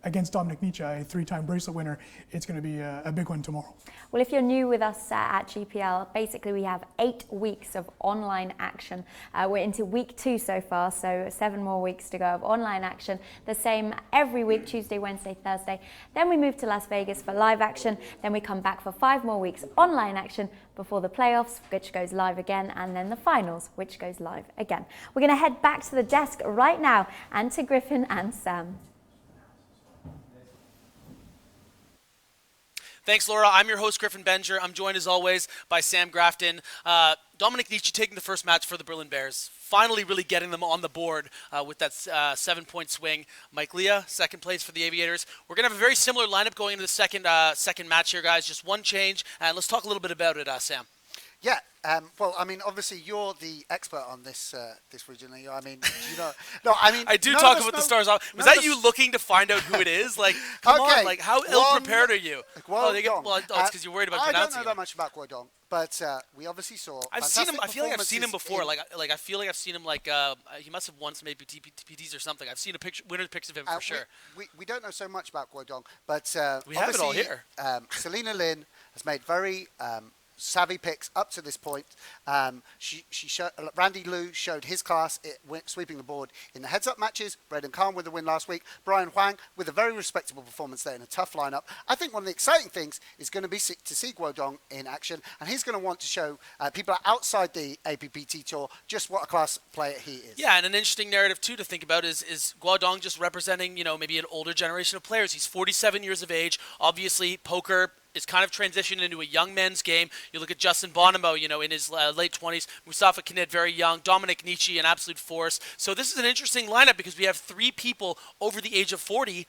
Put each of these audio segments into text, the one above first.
against Dominik Nitsche, a 3-time bracelet winner. It's going to be a big one tomorrow. Well, if you're new with us at GPL, basically we have 8 weeks of online action. We're into week 2 so far, so 7 more weeks to go of online action. The same every week, Tuesday, Wednesday, Thursday. Then we move to Las Vegas for live action. Then we come back for 5 more weeks online action before the playoffs, which goes live again, and then the finals, which goes live again. We're going to head back to the desk right now and to Griffin and Sam. Thanks, Laura. I'm your host, Griffin Benger. I'm joined, as always, by Sam Grafton. Dominik Nitsche taking the first match for the Berlin Bears. Finally really getting them on the board with that 7-point swing. Mike Leah, second place for the Aviators. We're going to have a very similar lineup going into the second match here, guys. Just one change. And let's talk a little bit about it, Sam. Yeah, well, I mean, obviously you're the expert on this region. I mean, you know, no, I mean, I do talk about the stars. Was that you looking to find out who it is? Like, come on, like, how ill-prepared are you? It's because you're worried about pronouncing I don't know that much about Guodong, but we obviously saw. I've seen him. I feel like I've seen him before. I feel like I've seen him. He must have won some PTs or something. I've seen winner's picks of him for sure. We don't know so much about Guodong, but we have it all here. Selena Lin has made very savvy picks up to this point. Randy Liu showed his class, sweeping the board in the heads-up matches. Braden Khan with the win last week. Brian Huang with a very respectable performance there in a tough lineup. I think one of the exciting things is going to be to see Guodong in action, and he's going to want to show people outside the APPT Tour just what a class player he is. Yeah, and an interesting narrative too to think about is Guodong just representing, maybe an older generation of players. He's 47 years of age. Obviously, poker is kind of transitioned into a young men's game. You look at Justin Bonomo, in his late 20s. Mustapha Kanit, very young. Dominik Nitsche, an absolute force. So this is an interesting lineup because we have 3 people over the age of 40.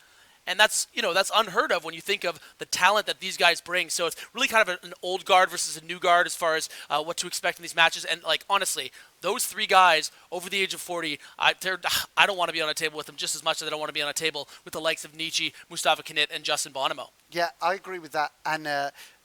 And that's unheard of when you think of the talent that these guys bring. So it's really kind of an old guard versus a new guard as far as what to expect in these matches. And honestly, those 3 guys over the age of 40, I don't want to be on a table with them just as much as I don't want to be on a table with the likes of Nitsche, Mustapha Kanit, and Justin Bonomo. Yeah, I agree with that. And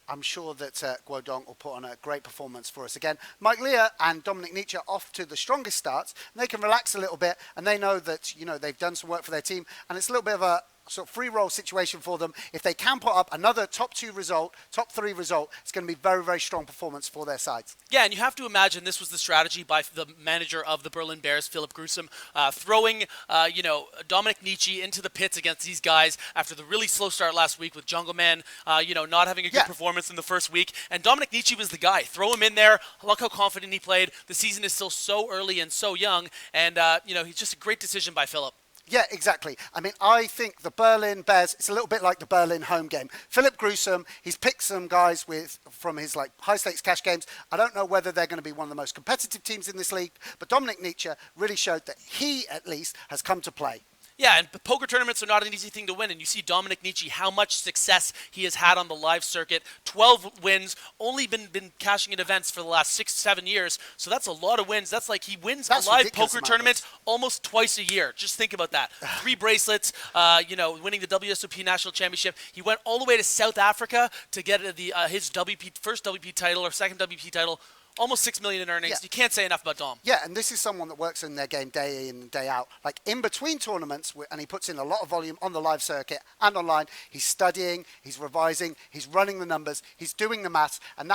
I'm sure that Guodong will put on a great performance for us again. Mike Leah and Dominik Nitsche off to the strongest starts, and they can relax a little bit, and they know that they've done some work for their team, and it's a little bit of a sort of free roll situation for them. If they can put up another top 3 result, it's going to be very, very strong performance for their sides. Yeah, and you have to imagine this was the strategy by the manager of the Berlin Bears, Philipp Grusom, throwing, Dominik Nitsche into the pits against these guys after the really slow start last week with Jungle Man, not having a good performance in the first week. And Dominik Nitsche was the guy. Throw him in there. Look how confident he played. The season is still so early and so young. And, he's just a great decision by Philipp. Yeah, exactly. I mean, I think the Berlin Bears, it's a little bit like the Berlin home game. Philipp Grusom, he's picked some guys from his high-stakes cash games. I don't know whether they're going to be one of the most competitive teams in this league, but Dominik Nitsche really showed that he, at least, has come to play. Yeah, and poker tournaments are not an easy thing to win, and you see Dominik Nitsche, how much success he has had on the live circuit. 12 wins, only been cashing in events for the last 6-7 years, so that's a lot of wins. That's like he wins a live poker tournament almost twice a year. Just think about that. 3 bracelets, winning the WSOP National Championship. He went all the way to South Africa to get his first WP title or second WP title. Almost $6 million in earnings. Yeah. You can't say enough about Dom. Yeah, and this is someone that works in their game day in and day out. Like in between tournaments, and he puts in a lot of volume on the live circuit and online. He's studying, he's revising, he's running the numbers, he's doing the maths, and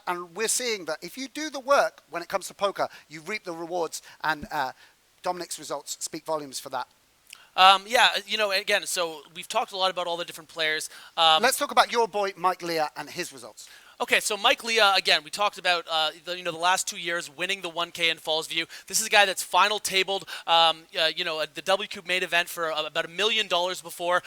and we're seeing that if you do the work when it comes to poker, you reap the rewards. And Dominik's results speak volumes for that. Again, so we've talked a lot about all the different players. Let's talk about your boy Mike Leah and his results. Okay, so Mike Leah, again, we talked about the last 2 years winning the 1K in Fallsview. This is a guy that's final tabled, the W Coupe main event for about $1 million before.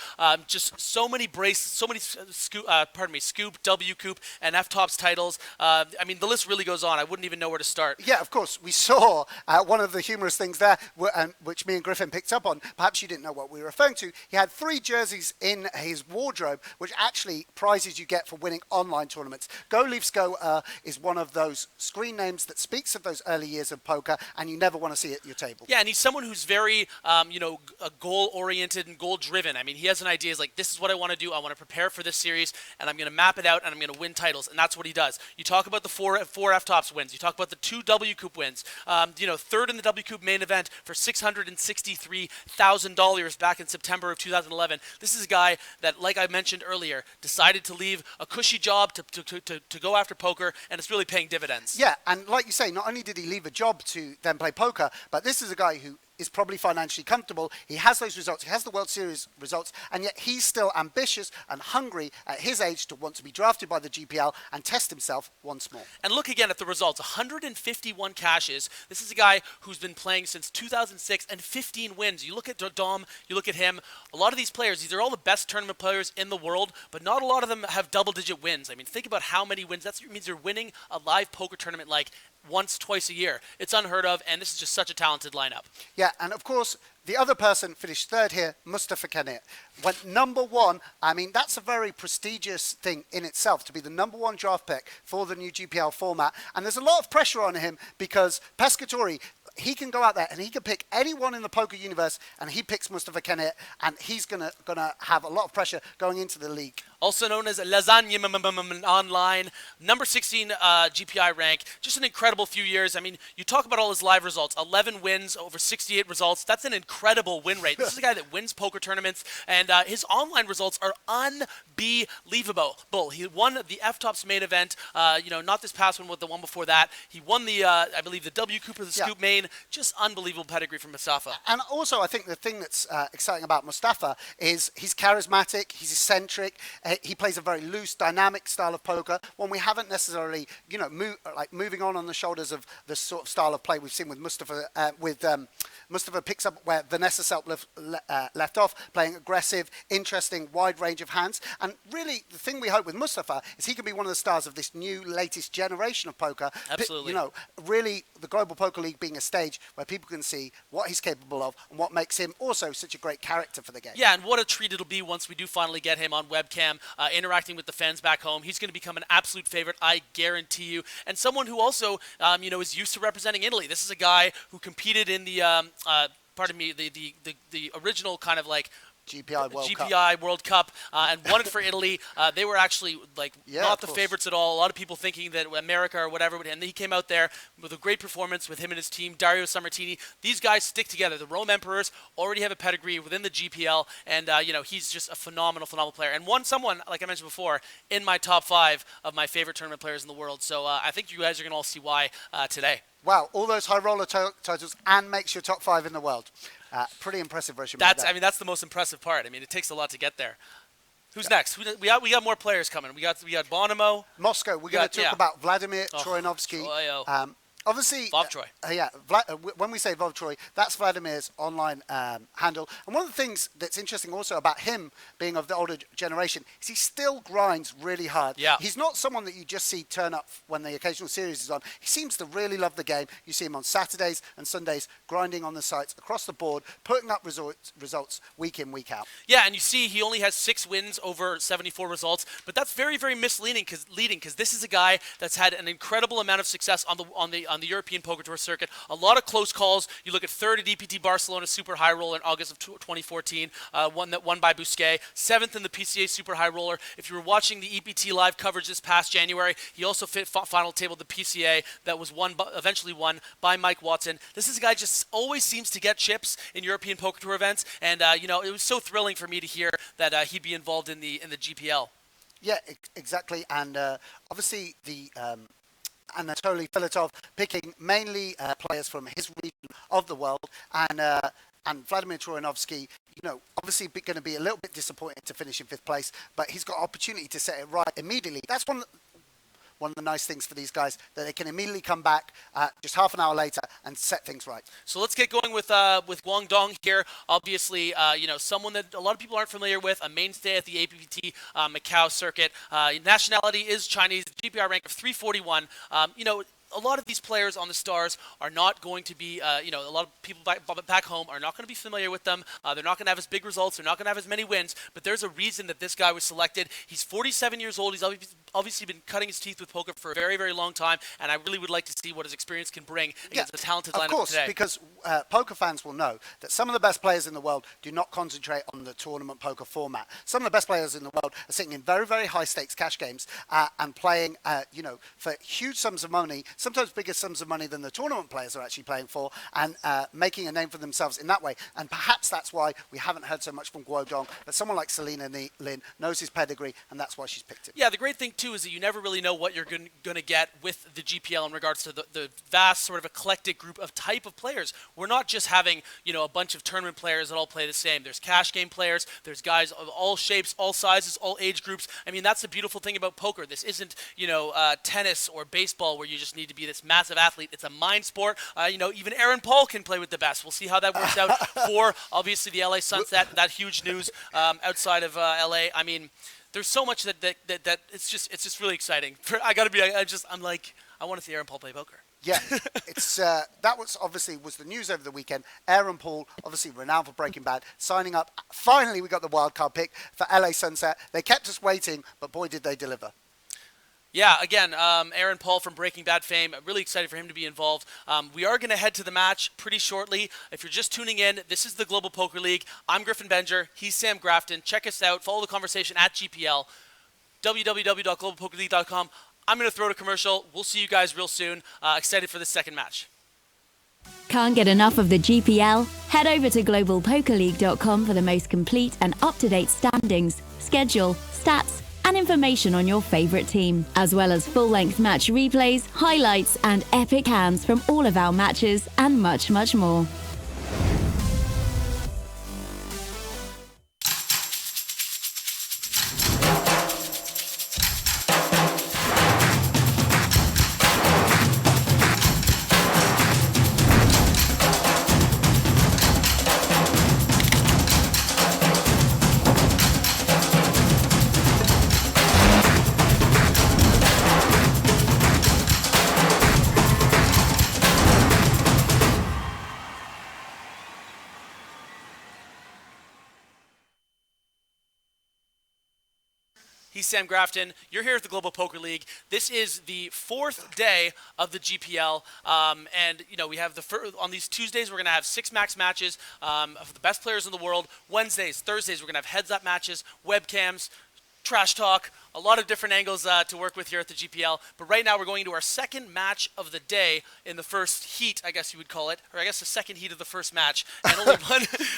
Just so many Scoop, W Coupe, and F-Tops titles. The list really goes on. I wouldn't even know where to start. Yeah, of course. We saw one of the humorous things there, which me and Griffin picked up on. Perhaps you didn't know what we were referring to. He had 3 jerseys in his wardrobe, which actually prizes you get for winning online tournaments. Go Leafs Go is one of those screen names that speaks of those early years of poker, and you never want to see it at your table. Yeah, and he's someone who's very, goal-oriented and goal-driven. I mean, he has an idea. He's like, this is what I want to do. I want to prepare for this series, and I'm going to map it out, and I'm going to win titles, and that's what he does. You talk about the four F-Tops wins. You talk about the 2 W Coupe wins. Third in the W Coupe main event for $663,000 back in September of 2011. This is a guy that, like I mentioned earlier, decided to leave a cushy job to go after poker, and it's really paying dividends. Yeah, and like you say, not only did he leave a job to then play poker, but this is a guy who is probably financially comfortable. He has those results. He has the World Series results, and yet he's still ambitious and hungry at his age to want to be drafted by the GPL and test himself once more. And look again at the results. 151 cashes. This is a guy who's been playing since 2006 and 15 wins. You look at Dom, you look at him. A lot of these players, these are all the best tournament players in the world, but not a lot of them have double-digit wins. I mean, think about how many wins. That means you're winning a live poker tournament like once, twice a year. It's unheard of, and this is just such a talented lineup. Yeah, and of course, the other person finished third here, Mustapha Kanit. Went number one. I mean, that's a very prestigious thing in itself, to be the number one draft pick for the new GPL format. And there's a lot of pressure on him because Pescatori, he can go out there and he can pick anyone in the poker universe, and he picks Mustapha Kanit, and he's gonna have a lot of pressure going into the league. Also known as Lasagna Online, number 16 GPI rank. Just an incredible few years. I mean, you talk about all his live results, 11 wins, over 68 results. That's an incredible win rate. This is a guy that wins poker tournaments, and his online results are unbelievable. He won the F-Tops main event, not this past one, but the one before that. He won the, I believe, the W Coupe or the Scoop main. Just unbelievable pedigree from Mustapha. And also, I think the thing that's exciting about Mustapha is he's charismatic, he's eccentric, he plays a very loose, dynamic style of poker, one we haven't necessarily, moving on the shoulders of the sort of style of play we've seen with Mustapha. Mustapha picks up where Vanessa Selp left off, playing aggressive, interesting, wide range of hands. And really, the thing we hope with Mustapha is he can be one of the stars of this new, latest generation of poker. Absolutely. Really, the Global Poker League being a stage where people can see what he's capable of and what makes him also such a great character for the game. Yeah, and what a treat it'll be once we do finally get him on webcam, interacting with the fans back home. He's going to become an absolute favorite, I guarantee you. And someone who also, is used to representing Italy. This is a guy who competed in the, the original kind of like GPI World Cup and won it for Italy. They were actually not the favorites at all. A lot of people thinking that America or whatever, and he came out there with a great performance with him and his team, Dario Sammartini. These guys stick together. The Rome Emperors already have a pedigree within the GPL, and he's just a phenomenal player. And someone, like I mentioned before, in my top 5 of my favorite tournament players in the world. So I think you guys are going to all see why today. Wow, all those high roller titles and makes your top 5 in the world. Pretty impressive resume. That's the most impressive part. I mean, it takes a lot to get there. Who's next? We got more players coming. We got Bonomo. Moscow. We're going to talk about Vladimir Troyanovskiy. Obviously, Vovtroy. When we say Vovtroy, that's Vladimir's online handle. And one of the things that's interesting also about him being of the older generation is he still grinds really hard. Yeah. He's not someone that you just see turn up when the occasional series is on. He seems to really love the game. You see him on Saturdays and Sundays grinding on the sites across the board, putting up results week in, week out. Yeah, and you see he only has 6 wins over 74 results, but that's very, very misleading because this is a guy that's had an incredible amount of success on the European Poker Tour circuit. A lot of close calls. You look at 3rd at EPT Barcelona Super High Roller in August of 2014, won by Bousquet. 7th in the PCA Super High Roller. If you were watching the EPT live coverage this past January, he also fit final table the PCA that was eventually won by Mike Watson. This is a guy just always seems to get chips in European Poker Tour events, and it was so thrilling for me to hear that he'd be involved in the GPL. Yeah, exactly, and obviously the Anatoly Filatov picking mainly players from his region of the world, and Vladimir Troyanovskiy, obviously going to be a little bit disappointed to finish in 5th place, but he's got opportunity to set it right immediately. That's one of the nice things for these guys, that they can immediately come back just half an hour later and set things right. So let's get going with Guangdong here. Obviously, someone that a lot of people aren't familiar with, a mainstay at the APT Macau circuit. Nationality is Chinese, GPR rank of 341. a lot of these players on the Stars are not going to be, a lot of people back home are not going to be familiar with them. They're not going to have as big results. They're not going to have as many wins. But there's a reason that this guy was selected. He's 47 years old. He's obviously been cutting his teeth with poker for a very, very long time. And I really would like to see what his experience can bring against the talented lineup today. Of course, because poker fans will know that some of the best players in the world do not concentrate on the tournament poker format. Some of the best players in the world are sitting in very, very high stakes cash games and playing, for huge sums of money, sometimes bigger sums of money than the tournament players are actually playing for, and making a name for themselves in that way. And perhaps that's why we haven't heard so much from Guodong, but someone like Selena Lin knows his pedigree, and that's why she's picked him. Yeah, the great thing too is that you never really know what you're going to get with the GPL in regards to the vast sort of eclectic group of type of players. We're not just having, a bunch of tournament players that all play the same. There's cash game players, there's guys of all shapes, all sizes, all age groups. I mean, that's the beautiful thing about poker. This isn't, tennis or baseball where you just need to be this massive athlete. It's a mind sport. Even Aaron Paul can play with the best. We'll see how that works out for, obviously, the LA Sunset, that huge news outside of LA. I mean, there's so much that it's just really exciting. I want to see Aaron Paul play poker. Yeah, it's that was the news over the weekend. Aaron Paul, obviously renowned for Breaking Bad, signing up. Finally, we got the wildcard pick for LA Sunset. They kept us waiting, but boy, did they deliver. Yeah, again, Aaron Paul from Breaking Bad fame. I'm really excited for him to be involved. We are going to head to the match pretty shortly. If you're just tuning in, this is the Global Poker League. I'm Griffin Benger. He's Sam Grafton. Check us out. Follow the conversation at GPL. www.globalpokerleague.com. I'm going to throw to commercial. We'll see you guys real soon. Excited for the second match. Can't get enough of the GPL? Head over to globalpokerleague.com for the most complete and up-to-date standings, schedule, stats, and information on your favorite team, as well as full-length match replays, highlights, and epic hands from all of our matches, and much, much more. He's Sam Grafton. You're here at the Global Poker League. This is the fourth day of the GPL, and we have on these Tuesdays we're going to have 6 max matches of the best players in the world. Wednesdays, Thursdays we're going to have heads-up matches, webcams, trash talk, a lot of different angles to work with here at the GPL. But right now we're going into our second match of the day in the first heat, I guess you would call it, or I guess the second heat of the first match. And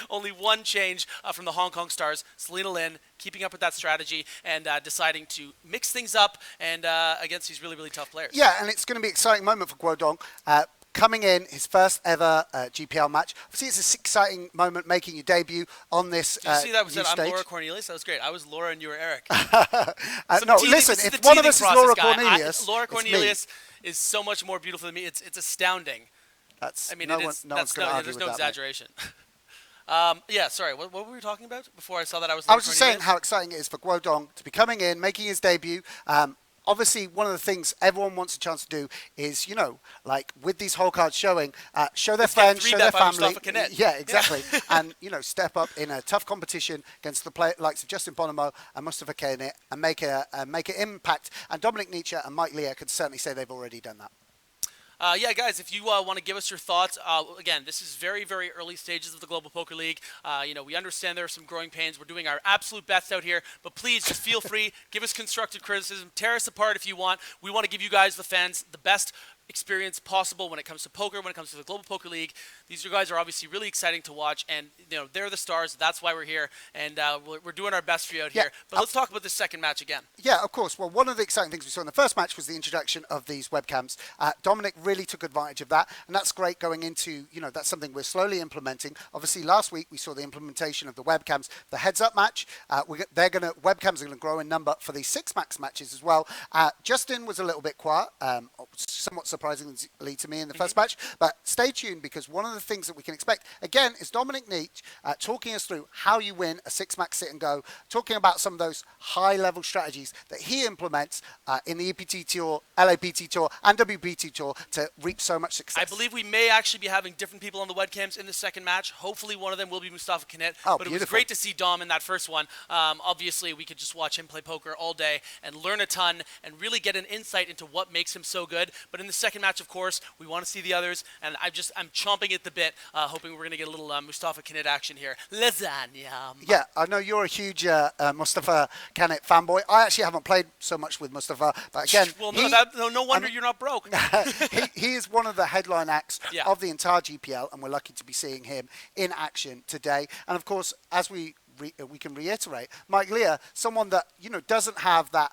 only one change from the Hong Kong Stars, Selena Lin, keeping up with that strategy and deciding to mix things up and against these really, really tough players. Yeah, and it's going to be an exciting moment for Guodong. Coming in, his first ever GPL match. Obviously, it's an exciting moment making your debut on this Did you see that? Was that I'm stage. Laura Cornelius? That was great. I was Laura and you were Eric. No, listen, if one of us is Laura Cornelius, Laura Cornelius is so much more beautiful than me. It's astounding. There's no exaggeration. Sorry, what were we talking about before I saw that I was Laura Cornelius? Saying how exciting it is for Guodong to be coming in, making his debut. Obviously, one of the things everyone wants a chance to do is, with these whole cards showing, show their friends, show their family. Yeah, exactly. Yeah. And, step up in a tough competition against the likes of Justin Bonomo and Mustapha Kanit and make an impact. And Dominik Nitsche and Mike Leah could certainly say they've already done that. Guys, if you want to give us your thoughts, again, this is very, very early stages of the Global Poker League. We understand there are some growing pains. We're doing our absolute best out here, but please just feel free, give us constructive criticism, tear us apart if you want. We want to give you guys, the fans, the best experience possible when it comes to poker, when it comes to the Global Poker League. These guys are obviously really exciting to watch, and they're the stars. That's why we're here, and we're doing our best for you out here. But let's talk about this second match again. Yeah, of course. Well, one of the exciting things we saw in the first match was the introduction of these webcams. Dominik really took advantage of that, and that's great going into, that's something we're slowly implementing. Obviously, last week we saw the implementation of the webcams, the heads-up match. Webcams are going to grow in number for the 6 max matches as well. Justin was a little bit quiet, somewhat surprisingly to me in the first match. But stay tuned, because one of the things that we can expect, again, is Dominik Nitsche talking us through how you win a six-match sit and go, talking about some of those high-level strategies that he implements in the EPT Tour, LAPT Tour, and WPT Tour to reap so much success. I believe we may actually be having different people on the webcams in the second match. Hopefully one of them will be Mustapha Kanit. Oh, but beautiful. It was great to see Dom in that first one. Obviously, we could just watch him play poker all day and learn a ton and really get an insight into what makes him so good. But in the second match, of course, we want to see the others, and I'm chomping at the bit, hoping we're going to get a little Mustapha Kanit action here. Lasagna. Yeah, I know you're a huge Mustapha Kanit fanboy. I actually haven't played so much with Mustafa, but again, Well, no wonder you're not broke. he is one of the headline acts Yeah. of the entire GPL, and we're lucky to be seeing him in action today. And of course, as we can reiterate, Mike Leah, someone that doesn't have that,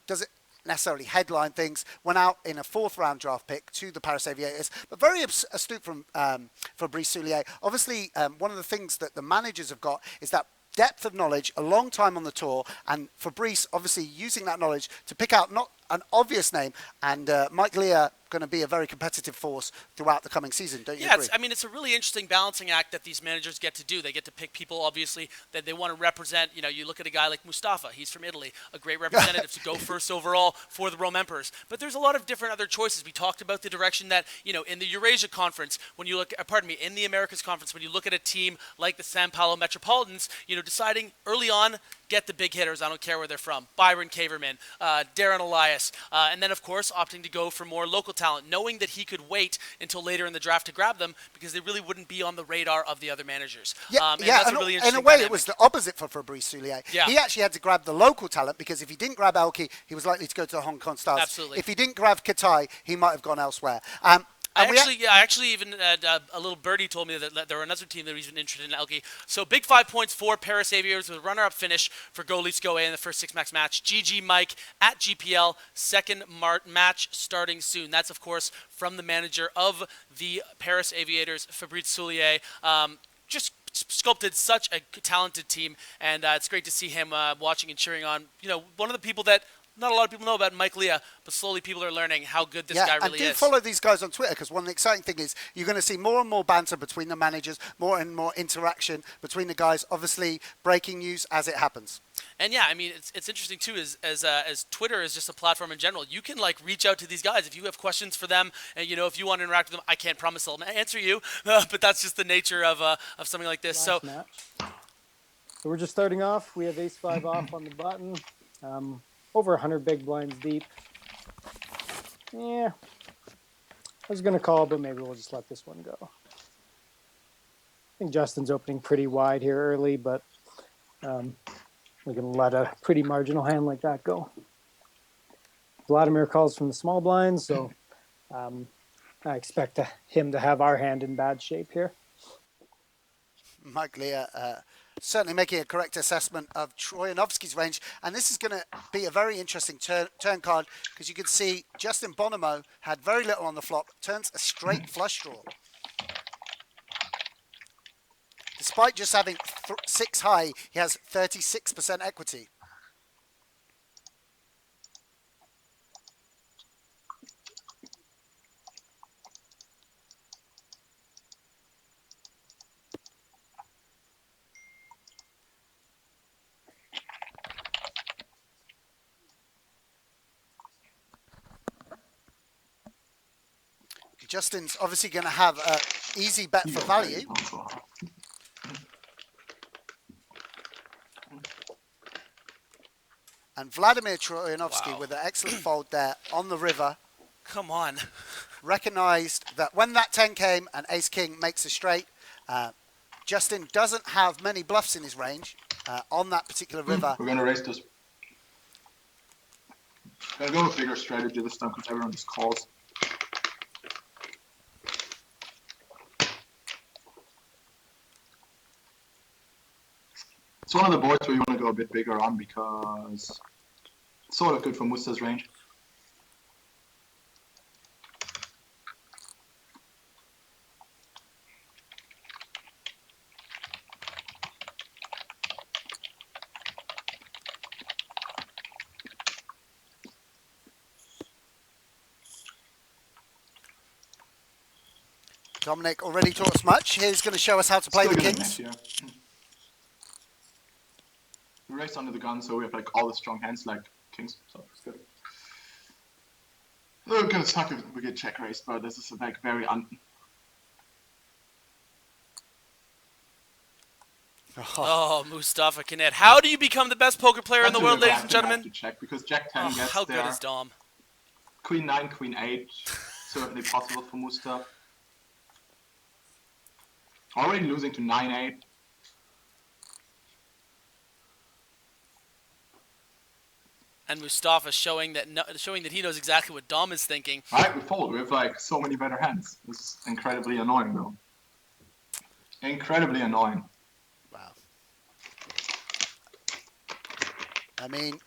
doesn't necessarily headline things, went out in a fourth round draft pick to the Paris Aviators, but very astute from Fabrice Soulier. Obviously, one of the things that the managers have got is that depth of knowledge, a long time on the tour, and Fabrice obviously using that knowledge to pick out not an obvious name, and Mike Leah going to be a very competitive force throughout the coming season, don't you agree? It's a really interesting balancing act that these managers get to do. They get to pick people, obviously, that they want to represent. You look at a guy like Mustapha. He's from Italy, a great representative to go first overall for the Rome Emperors. But there's a lot of different other choices. We talked about the direction that, in the EurAsia conference, when you look, in the Americas conference, when you look at a team like the Sao Paulo Metropolitans, deciding early on, get the big hitters. I don't care where they're from. Byron Caverman, Darren Elias, and then, of course, opting to go for more local talent, knowing that he could wait until later in the draft to grab them because they really wouldn't be on the radar of the other managers. That's a really interesting in a way, dynamic. it was the opposite for Fabrice Soulier. Yeah. He actually had to grab the local talent because if he didn't grab Elki, he was likely to go to the Hong Kong Stars. Absolutely. If he didn't grab Katai, he might have gone elsewhere. I actually even a little birdie told me that there were another team that was even interested in Elki. So big 5 points for Paris Aviators with a runner-up finish for Go Leafs Go A in the first six-max match. GG Mike at GPL, second match starting soon. That's, of course, from the manager of the Paris Aviators, Fabrice Soulier. Just sculpted such a talented team, and it's great to see him watching and cheering on. One of the people that not a lot of people know about Mike Leah, but slowly people are learning how good this guy really is. And do follow these guys on Twitter, because one of the exciting thing is you're going to see more and more banter between the managers, more and more interaction between the guys, obviously breaking news as it happens. And it's interesting too, as Twitter is just a platform in general. You can reach out to these guys if you have questions for them, and if you want to interact with them. I can't promise they'll answer you, but that's just the nature of something like this. So we're just starting off. We have ace-5 off on the button. Over 100 big blinds deep. Yeah, I was going to call, but maybe we'll just let this one go. I think Justin's opening pretty wide here early, but we can let a pretty marginal hand like that go. Vladimir calls from the small blinds, so I expect him to have our hand in bad shape here. Mike Leah certainly making a correct assessment of Troyanovskiy's range, and this is going to be a very interesting turn card, because you can see Justin Bonomo had very little on the flop, turns a straight flush draw. Despite just having 6 high, he has 36% equity. Justin's obviously going to have an easy bet for value. And Vladimir Troyanovskiy with an excellent fold there on the river. Come on. Recognized that when that 10 came and ace-king makes a straight, Justin doesn't have many bluffs in his range on that particular river. We're going to raise this. Going to go with bigger strategy this time because everyone just calls. It's one of the boards where you want to go a bit bigger on because it's sort of good for Musta's range. Dominik already taught us much. He's going to show us how to play Still the good in kings. net, yeah. We raised under the gun, so we have like all the strong hands like kings, so it's good. We're gonna suck if we get check raised, but this is like very Oh, Mustapha Kanit. How do you become the best poker player in the world, ladies and gentlemen? To check because Jack 10 Oh, gets how there. good is Dom? Queen 9, Queen 8, certainly possible for Musta. Already losing to 9-8. And Mustapha showing that he knows exactly what Dom is thinking. Alright, we fold. We have like so many better hands. This is incredibly annoying though. Incredibly annoying. Wow. I mean,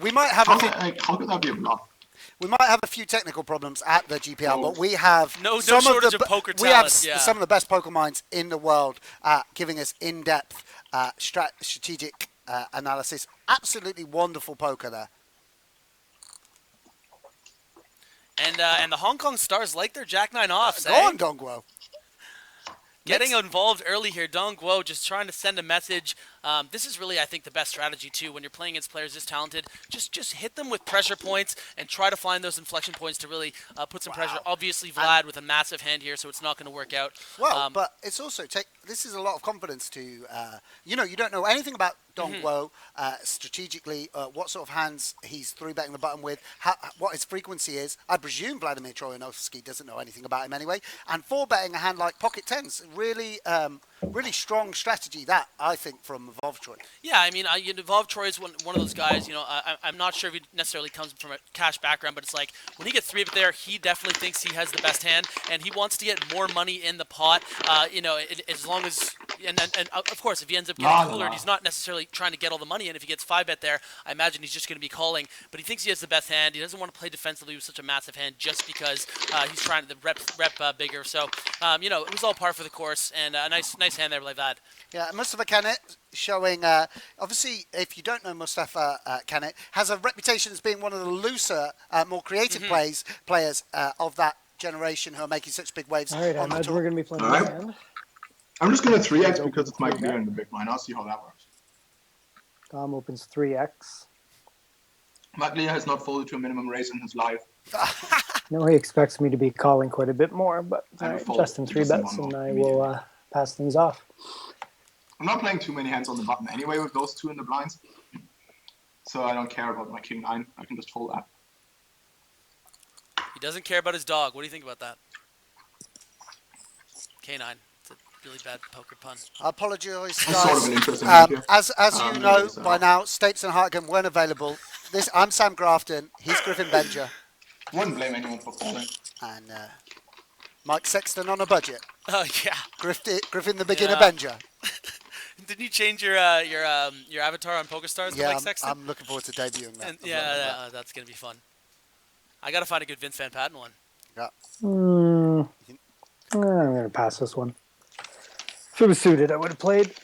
we might have how could that be a bluff? we might have a few technical problems at the GPL, but we have no some shortage of of poker we have talent, yeah. some of the best poker minds in the world giving us in-depth strategic analysis. Absolutely wonderful poker there. And the Hong Kong Stars like their Jack 9 offs. Go on, Dongguo. Getting involved early here. Dong Guo just trying to send a message. This is really, I think, the best strategy, too. When you're playing against players this talented, just hit them with pressure points and try to find those inflection points to really put some pressure. Obviously, Vlad with a massive hand here, so it's not going to work out. Well, but it's also, this is a lot of confidence to, you don't know anything about Dong Guo strategically, what sort of hands he's three-betting the button with, what his frequency is. I presume Vladimir Troyanovskiy doesn't know anything about him anyway. And four-betting a hand like pocket tens, really strong strategy, that, I think, from Evolve Troy. Yeah, I mean, Evolve Troy is one of those guys, I'm not sure if he necessarily comes from a cash background, but it's like, when he gets three there, he definitely thinks he has the best hand, and he wants to get more money in the pot, as long as, and of course, if he ends up getting cooler, he's not necessarily trying to get all the money in. If he gets 5-bet there, I imagine he's just going to be calling, but he thinks he has the best hand. He doesn't want to play defensively with such a massive hand just because he's trying to rep bigger. So, it was all par for the course, and a nice hand there like that. Yeah, Mustapha Kanit showing, obviously, if you don't know Mustapha Kanit, has a reputation as being one of the looser, more creative players of that generation who are making such big waves. All right, I imagine we're going to be playing this hand. I'm just going to 3x because it's my clear in the big blind. I'll see how that works. Dom opens 3x. Leah has not folded to a minimum raise in his life. No, he expects me to be calling quite a bit more, but Justin 3-bets and I will pass things off. I'm not playing too many hands on the button anyway with those two in the blinds. So I don't care about my king 9. I can just fold that. He doesn't care about his dog. What do you think about that? K9. It's a really bad poker pun. I apologise, That's sort of an interesting guys. As you know by now, Stapes and Hartgen weren't available. I'm Sam Grafton. He's Griffin Benja. Wouldn't blame anyone for folding. And Mike Sexton on a budget. Oh yeah. Griffin the beginner Benja. Didn't you change your avatar on PokerStars to Mike Sexton? I'm looking forward to debuting that. That's gonna be fun. I gotta find a good Vince Van Patten one. Yeah. I'm gonna pass this one. If it was suited, I would have played.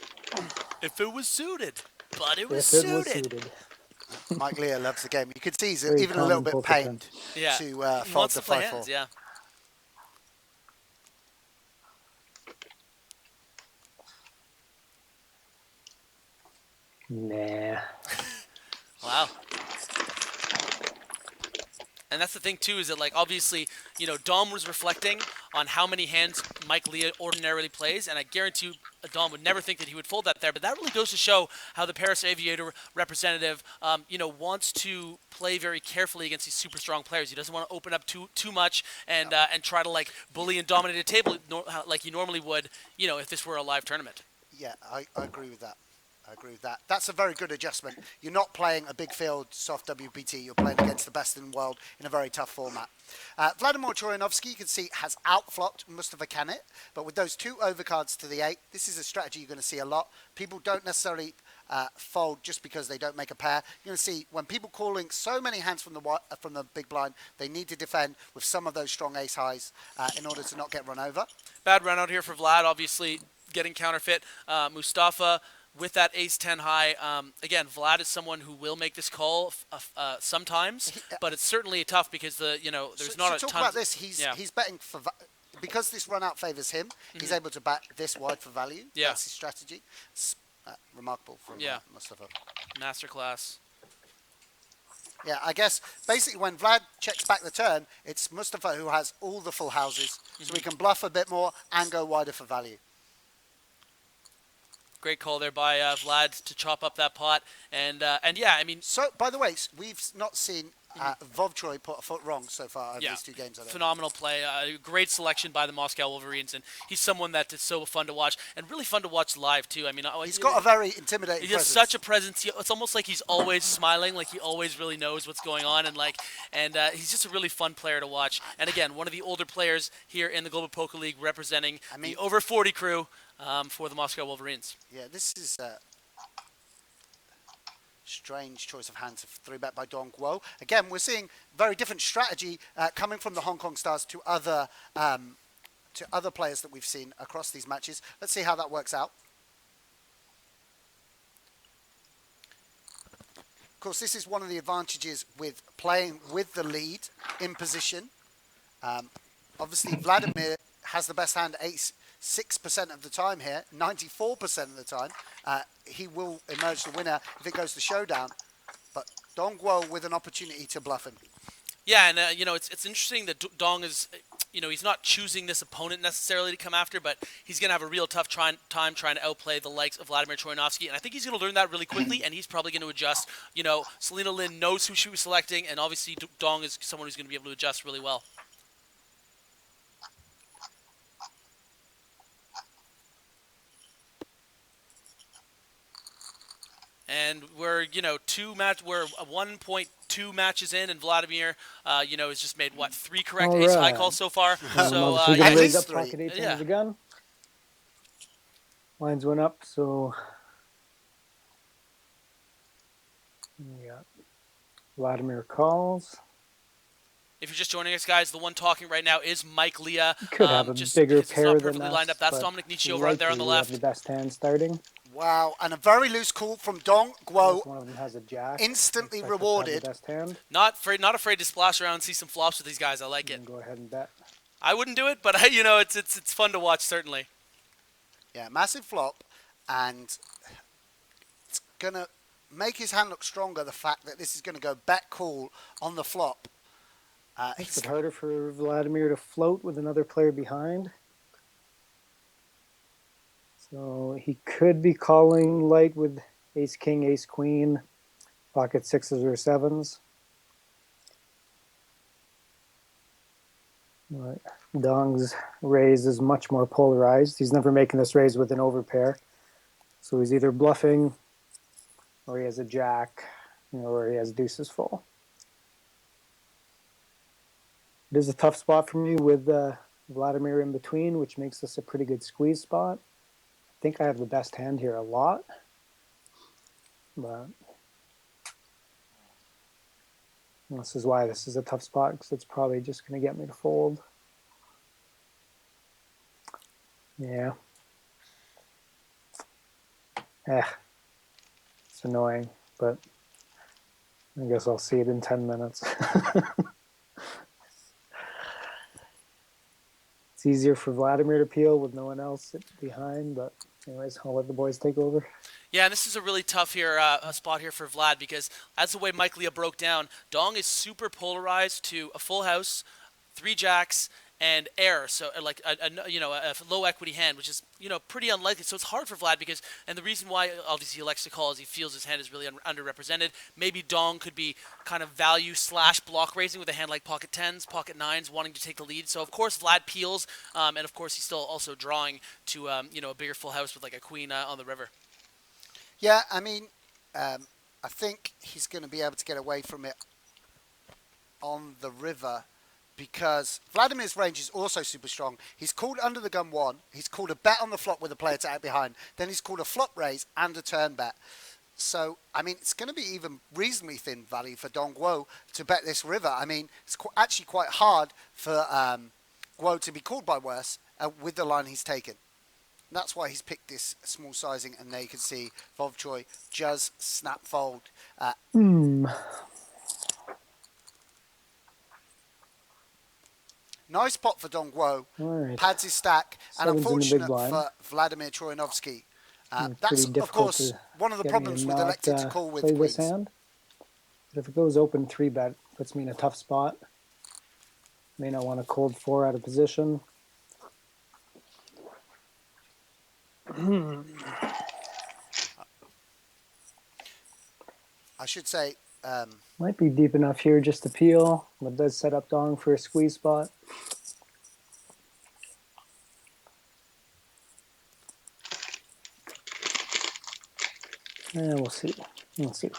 If it was suited, but it was if it was suited. Mike Leah loves the game. You can see he's even a little bit pained to fold the 5-4. Yeah. Nah. Wow. And that's the thing too, is that like obviously, Dom was reflecting on how many hands Mike Leah ordinarily plays, and I guarantee you Dom would never think that he would fold that there. But that really goes to show how the Paris Aviator representative, wants to play very carefully against these super strong players. He doesn't want to open up too much and try to like bully and dominate a table like he normally would, if this were a live tournament. Yeah, I agree with that. That's a very good adjustment. You're not playing a big field soft WPT. You're playing against the best in the world in a very tough format. Vladimir Troyanovskiy, you can see, has outflopped Mustapha Kanit. But with those two overcards to the 8, this is a strategy you're going to see a lot. People don't necessarily fold just because they don't make a pair. You're going to see when people calling so many hands from the big blind, they need to defend with some of those strong ace highs in order to not get run over. Bad run out here for Vlad, obviously getting counterfeit. Mustafa with that ace-10 high, again, Vlad is someone who will make this call sometimes, but it's certainly tough because there's not a ton. Talk about this. He's betting for because this run out favours him, he's able to back this wide for value. Yeah. That's his strategy. It's, remarkable from Mustapha. Masterclass. Yeah, I guess basically when Vlad checks back the turn, it's Mustapha who has all the full houses, so we can bluff a bit more and go wider for value. Great call there by Vlad to chop up that pot, and yeah, I mean. So, by the way, we've not seen Vovtroy put a foot wrong so far over these two games. I don't Phenomenal play. Great selection by the Moscow Wolverines, and he's someone that is so fun to watch and really fun to watch live too. I mean, he's got a very intimidating he has presence. such a presence. It's almost like he's always smiling, like he always really knows what's going on, and he's just a really fun player to watch. And again, one of the older players here in the Global Poker League, representing the over 40 crew for the Moscow Wolverines. Yeah, this is strange choice of hands of 3-bet by Dong Guo. Again, we're seeing very different strategy coming from the Hong Kong Stars to other players that we've seen across these matches. Let's see how that works out. Of course, this is one of the advantages with playing with the lead in position. Obviously, Vladimir has the best hand ace 6% of the time here, 94% of the time. He will emerge the winner if it goes to showdown. But Dong Guo with an opportunity to bluff him. Yeah, and it's interesting that Dong is, he's not choosing this opponent necessarily to come after, but he's going to have a real tough time trying to outplay the likes of Vladimir Troyanovskiy, and I think he's going to learn that really quickly, and he's probably going to adjust. Selena Lin knows who she was selecting, and obviously Dong is someone who's going to be able to adjust really well. And we're 1.2 matches in, and Vladimir, has just made 3 correct ace high calls so far. So we're gonna raise up 3. pocket 8 of the gun. Lines went up, so we got Vladimir calls. If you're just joining us, guys, the one talking right now is Mike Leah. Could have a bigger pair than perfectly lined up. That's Dominik Nitsche over there on the left. The best hand starting. Wow, and a very loose call from Dong Guo. One of them has a jack. Instantly rewarded. Best hand. Not afraid to splash around and see some flops with these guys. I like it. Go ahead and bet. I wouldn't do it, but it's fun to watch, certainly. Yeah, massive flop, and it's gonna make his hand look stronger. The fact that this is gonna go bet call on the flop. It's a bit harder for Vladimir to float with another player behind. So he could be calling light with ace king, ace queen, pocket 6s or 7s. But Dong's raise is much more polarized. He's never making this raise with an overpair. So he's either bluffing, or he has a jack, or he has deuces full. It is a tough spot for me with Vladimir in between, which makes this a pretty good squeeze spot. I think I have the best hand here a lot. But this is why this is a tough spot, because it's probably just going to get me to fold. Yeah. It's annoying, but I guess I'll see it in 10 minutes. It's easier for Vladimir to peel with no one else behind, but anyways, I'll let the boys take over. Yeah, and this is a really tough spot here for Vlad, because as the way Mike Leah broke down, Dong is super polarized to a full house, 3 jacks, and air, so like a low equity hand, which is pretty unlikely. So it's hard for Vlad and the reason why obviously he elects to call is he feels his hand is really underrepresented. Maybe Dong could be kind of value / block raising with a hand like pocket 10s, pocket 9s, wanting to take the lead. So of course Vlad peels, and of course he's still also drawing to a bigger full house with like a queen on the river. Yeah, I mean, I think he's going to be able to get away from it on the river, because Vladimir's range is also super strong. He's called under the gun 1. He's called a bet on the flop with a player to out behind. Then he's called a flop raise and a turn bet. So, I mean, it's going to be even reasonably thin value for Dong Guo to bet this river. I mean, it's actually quite hard for Guo to be called by worse with the line he's taken. And that's why he's picked this small sizing, and there you can see Vovtroy just snap fold. Nice pot for Dongguo. All right. Pads his stack. And Seven's in the big unfortunate blind. for Vladimir Troyanovskiy. It's That's, pretty of difficult course, to one of the get me problems to with not, electing to call with play this queens. hand. But if it goes open 3-bet, puts me in a tough spot. May not want to cold 4 out of position. I should say, Might be deep enough here just to peel, but does set up Dong for a squeeze spot. Yeah, we'll see. We'll see.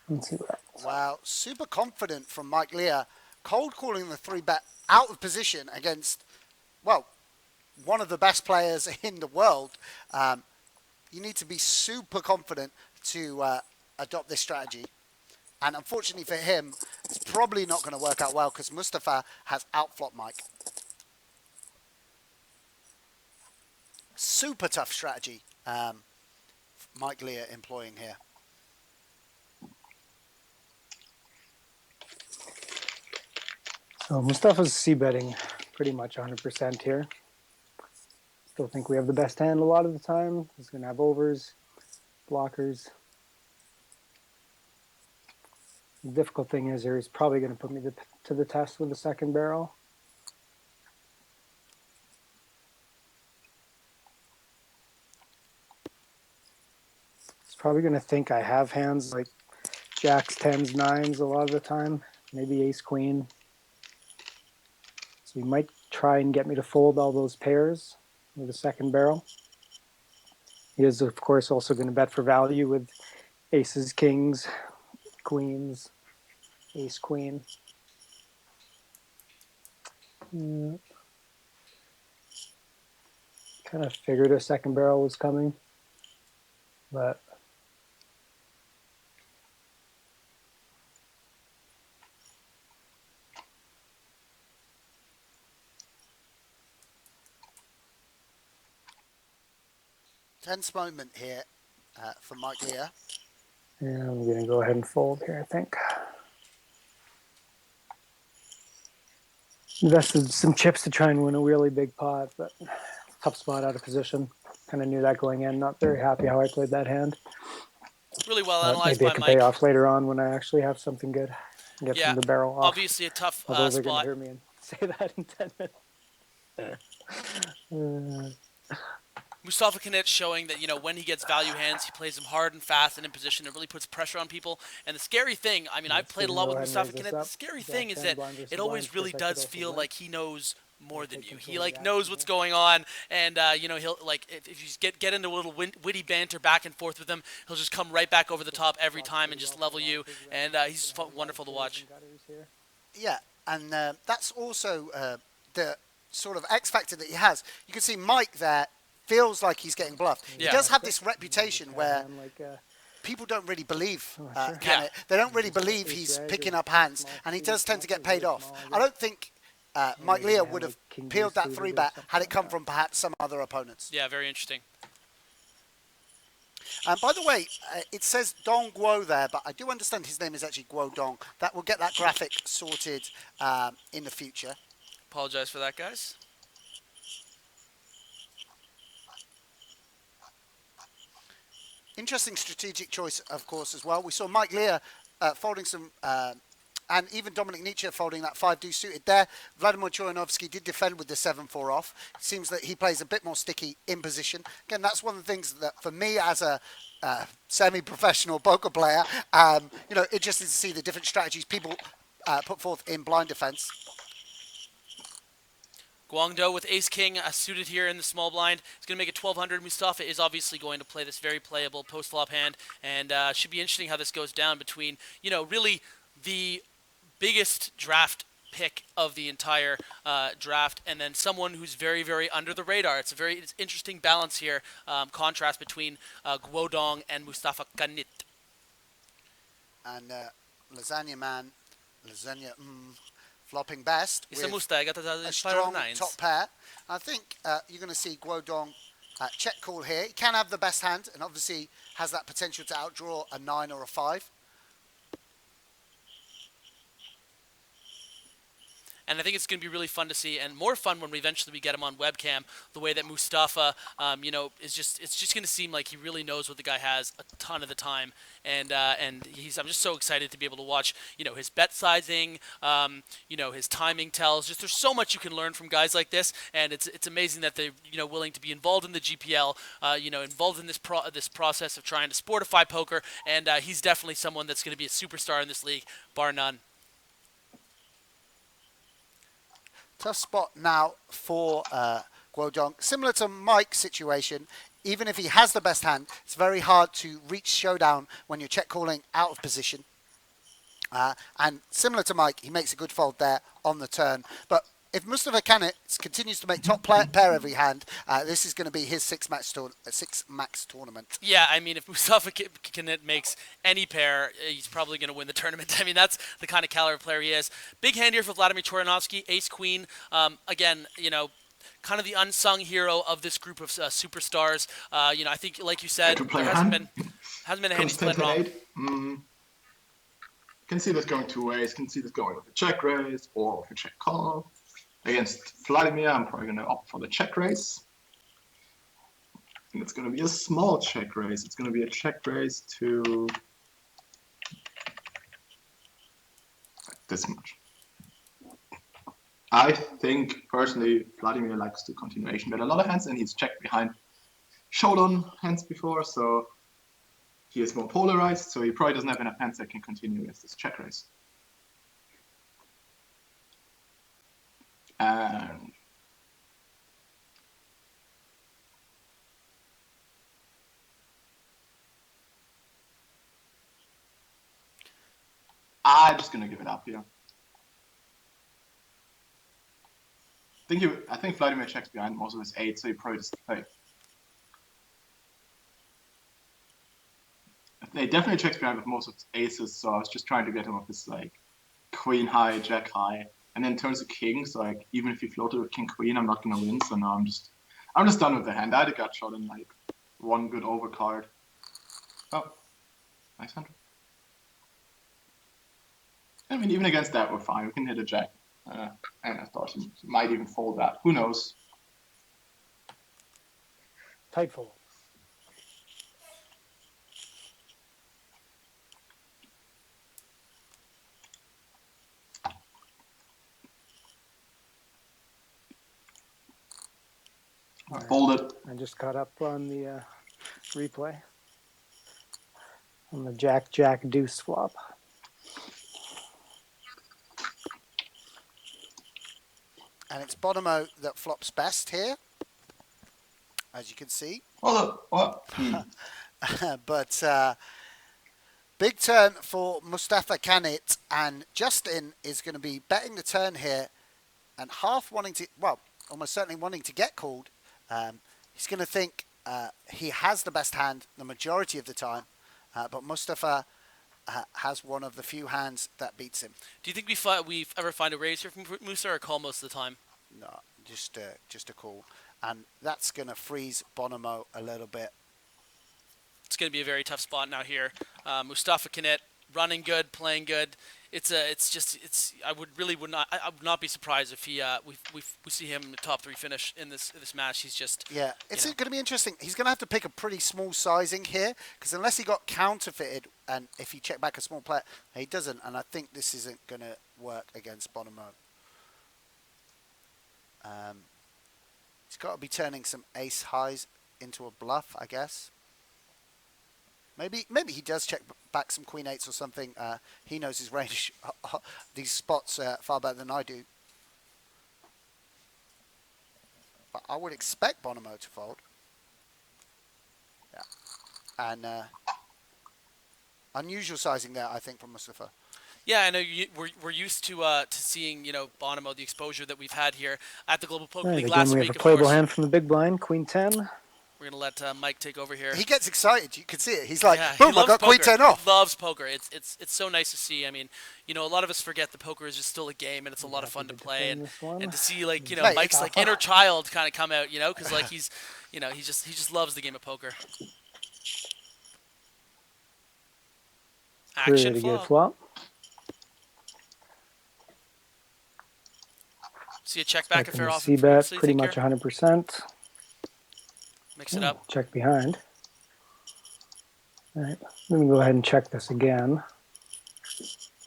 Let's see what happens. wow, super confident from Mike Leah, cold calling the 3-bet out of position against, well, one of the best players in the world. You need to be super confident to adopt this strategy. And unfortunately for him, it's probably not going to work out well because Mustapha has outflopped Mike. Super tough strategy Mike Leah employing here. So Mustafa's c-betting pretty much 100% here. Still think we have the best hand a lot of the time. He's going to have overs, blockers. The difficult thing is here, he's probably going to put me to the test with the second barrel. He's probably going to think I have hands like jacks, tens, nines a lot of the time. Maybe ace, queen. So he might try and get me to fold all those pairs with the second barrel. He is, of course, also going to bet for value with aces, kings, queens, ace, queen. Kind of figured a second barrel was coming, but Tense moment here for Mike Leah. yeah, I'm going to go ahead and fold here, I think. Invested some chips to try and win a really big pot, but tough spot out of position. Kind of knew that going in. Not very happy how I played that hand. Really well But analyzed maybe by it could Mike. pay off later on when I actually have something good. Get Yeah, from the barrel off. obviously a tough Although they're going to spot. hear me and say that in 10 minutes. Mustapha Kanit showing that, when he gets value hands, he plays them hard and fast and in position. It really puts pressure on people. And the scary thing, I've played a lot with Mustapha Kanit. The scary thing is that it always really does feel like he knows more than you. He knows what's going on, and he'll if you get into a little witty banter back and forth with him, he'll just come right back over the top every time and just level you. And he's just wonderful to watch. Yeah, and that's also the sort of X factor that he has. You can see Mike there feels like he's getting bluffed. Yeah. He does have this reputation where people don't really believe Kanit. Yeah. They don't really believe he's picking up hands, and he does tend to get paid off. I don't think Mike Leah would have peeled that 3-bet had it come from perhaps some other opponents. Yeah, very interesting. By the way, it says Dong Guo there, but I do understand his name is actually Guo Dong. That will get that graphic sorted in the future. Apologize for that, guys. Interesting strategic choice, of course, as well. We saw Mike Leah folding some, and even Dominik Nitsche folding that 5-deuce suited there. Vladimir Troyanovskiy did defend with the 7-4 off. It seems that he plays a bit more sticky in position. Again, that's one of the things that, for me as a semi-professional poker player, interesting to see the different strategies people put forth in blind defense. Guangdo with ace-king suited here in the small blind. He's going to make it 1,200. Mustapha is obviously going to play this very playable post-flop hand, and should be interesting how this goes down between, really the biggest draft pick of the entire draft, and then someone who's very, very under the radar. It's interesting balance here, contrast between Guodong and Mustapha Kanit. And Lasagna Man, flopping best with a strong top pair. I think you're going to see Guodong check call here. He can have the best hand, and obviously has that potential to outdraw a 9 or a 5. and I think it's going to be really fun to see, and more fun when we eventually get him on webcam. The way that Mustapha, is it's just going to seem like he really knows what the guy has a ton of the time, and I'm just so excited to be able to watch, his bet sizing, his timing tells. Just there's so much you can learn from guys like this, and it's amazing that they're willing to be involved in the GPL, involved in this process of trying to sportify poker, and he's definitely someone that's going to be a superstar in this league, bar none. Tough spot now for Guodong. Similar to Mike's situation, even if he has the best hand, it's very hard to reach showdown when you're check calling out of position. And similar to Mike, he makes a good fold there on the turn. But if Mustapha Kanit continues to make top pair every hand, this is going to be his six max tournament. Yeah, I mean, if Mustapha Kanit makes any pair, he's probably going to win the tournament. I mean, that's the kind of caliber player he is. Big hand here for Vladimir Troyanovskiy, ace-queen. Again, kind of the unsung hero of this group of superstars. I think, like you said, there hasn't been a hand he's played wrong. Can see this going two ways. Can see this going with a check raise or with a check call. Against Vladimir, I'm probably going to opt for the check raise. And it's going to be a small check raise. It's going to be a check raise to this much. I think, personally, Vladimir likes to continuation bet a lot of hands, and he's checked behind showdown hands before, so he is more polarized, so he probably doesn't have enough hands that can continue against this check raise. And I'm just gonna give it up here. I think Vladimir checks behind most of his 8, so he probably doesn't play. They definitely checks behind with most of his aces, so I was just trying to get him off this like queen high, jack high, and then turns to king. So like even if he floated with king queen, I'm not gonna win. So now I'm just done with the hand. I had a gut shot and like one good overcard. Oh, nice hand. I mean, even against that, we're fine. We can hit a jack. And I thought he might even fold that. Who knows? Tight fold. Folded. I just caught up on the replay on the Jack Deuce flop. And it's Bonomo that flops best here, as you can see. What? But big turn for Mustapha Kanit, and Justin is going to be betting the turn here and half wanting to, well, almost certainly wanting to get called. He's going to think he has the best hand the majority of the time, but Mustapha has one of the few hands that beats him. Do you think we ever find a raise here from Musa, or a call most of the time? No, just a call, and that's going to freeze Bonomo a little bit. It's going to be a very tough spot now here. Mustapha Kanit running good, playing good. I would not be surprised if we see him in the top 3 finish in this match. He's just, yeah. It's going to be interesting. He's going to have to pick a pretty small sizing here, because unless he got counterfeited, and if he checked back a small player, he doesn't. And I think this isn't going to work against Bonomo. He's got to be turning some ace highs into a bluff, I guess. Maybe he does check back some queen eights or something. He knows his range, these spots far better than I do. But I would expect Bonomo to fold. Yeah, and unusual sizing there, I think, from Mustapha. Yeah, I know we're used to seeing Bonomo, the exposure that we've had here at the Global Poker League last we week. have a playable hand from the big blind, Queen 10. We're gonna let Mike take over here. He gets excited. You can see it. He's like, yeah, boom! I got Queen 10 off. He loves poker. It's so nice to see. I mean, a lot of us forget that poker is just still a game, and it's a lot of fun to play, and to see Mate, Mike's like inner child kind of come out, because like he's he just loves the game of poker. Action Pretty good flop. flop. See a check back a fair off. C-bet, pretty much 100%. Mix it up. Check behind. All right, let me go ahead and check this again.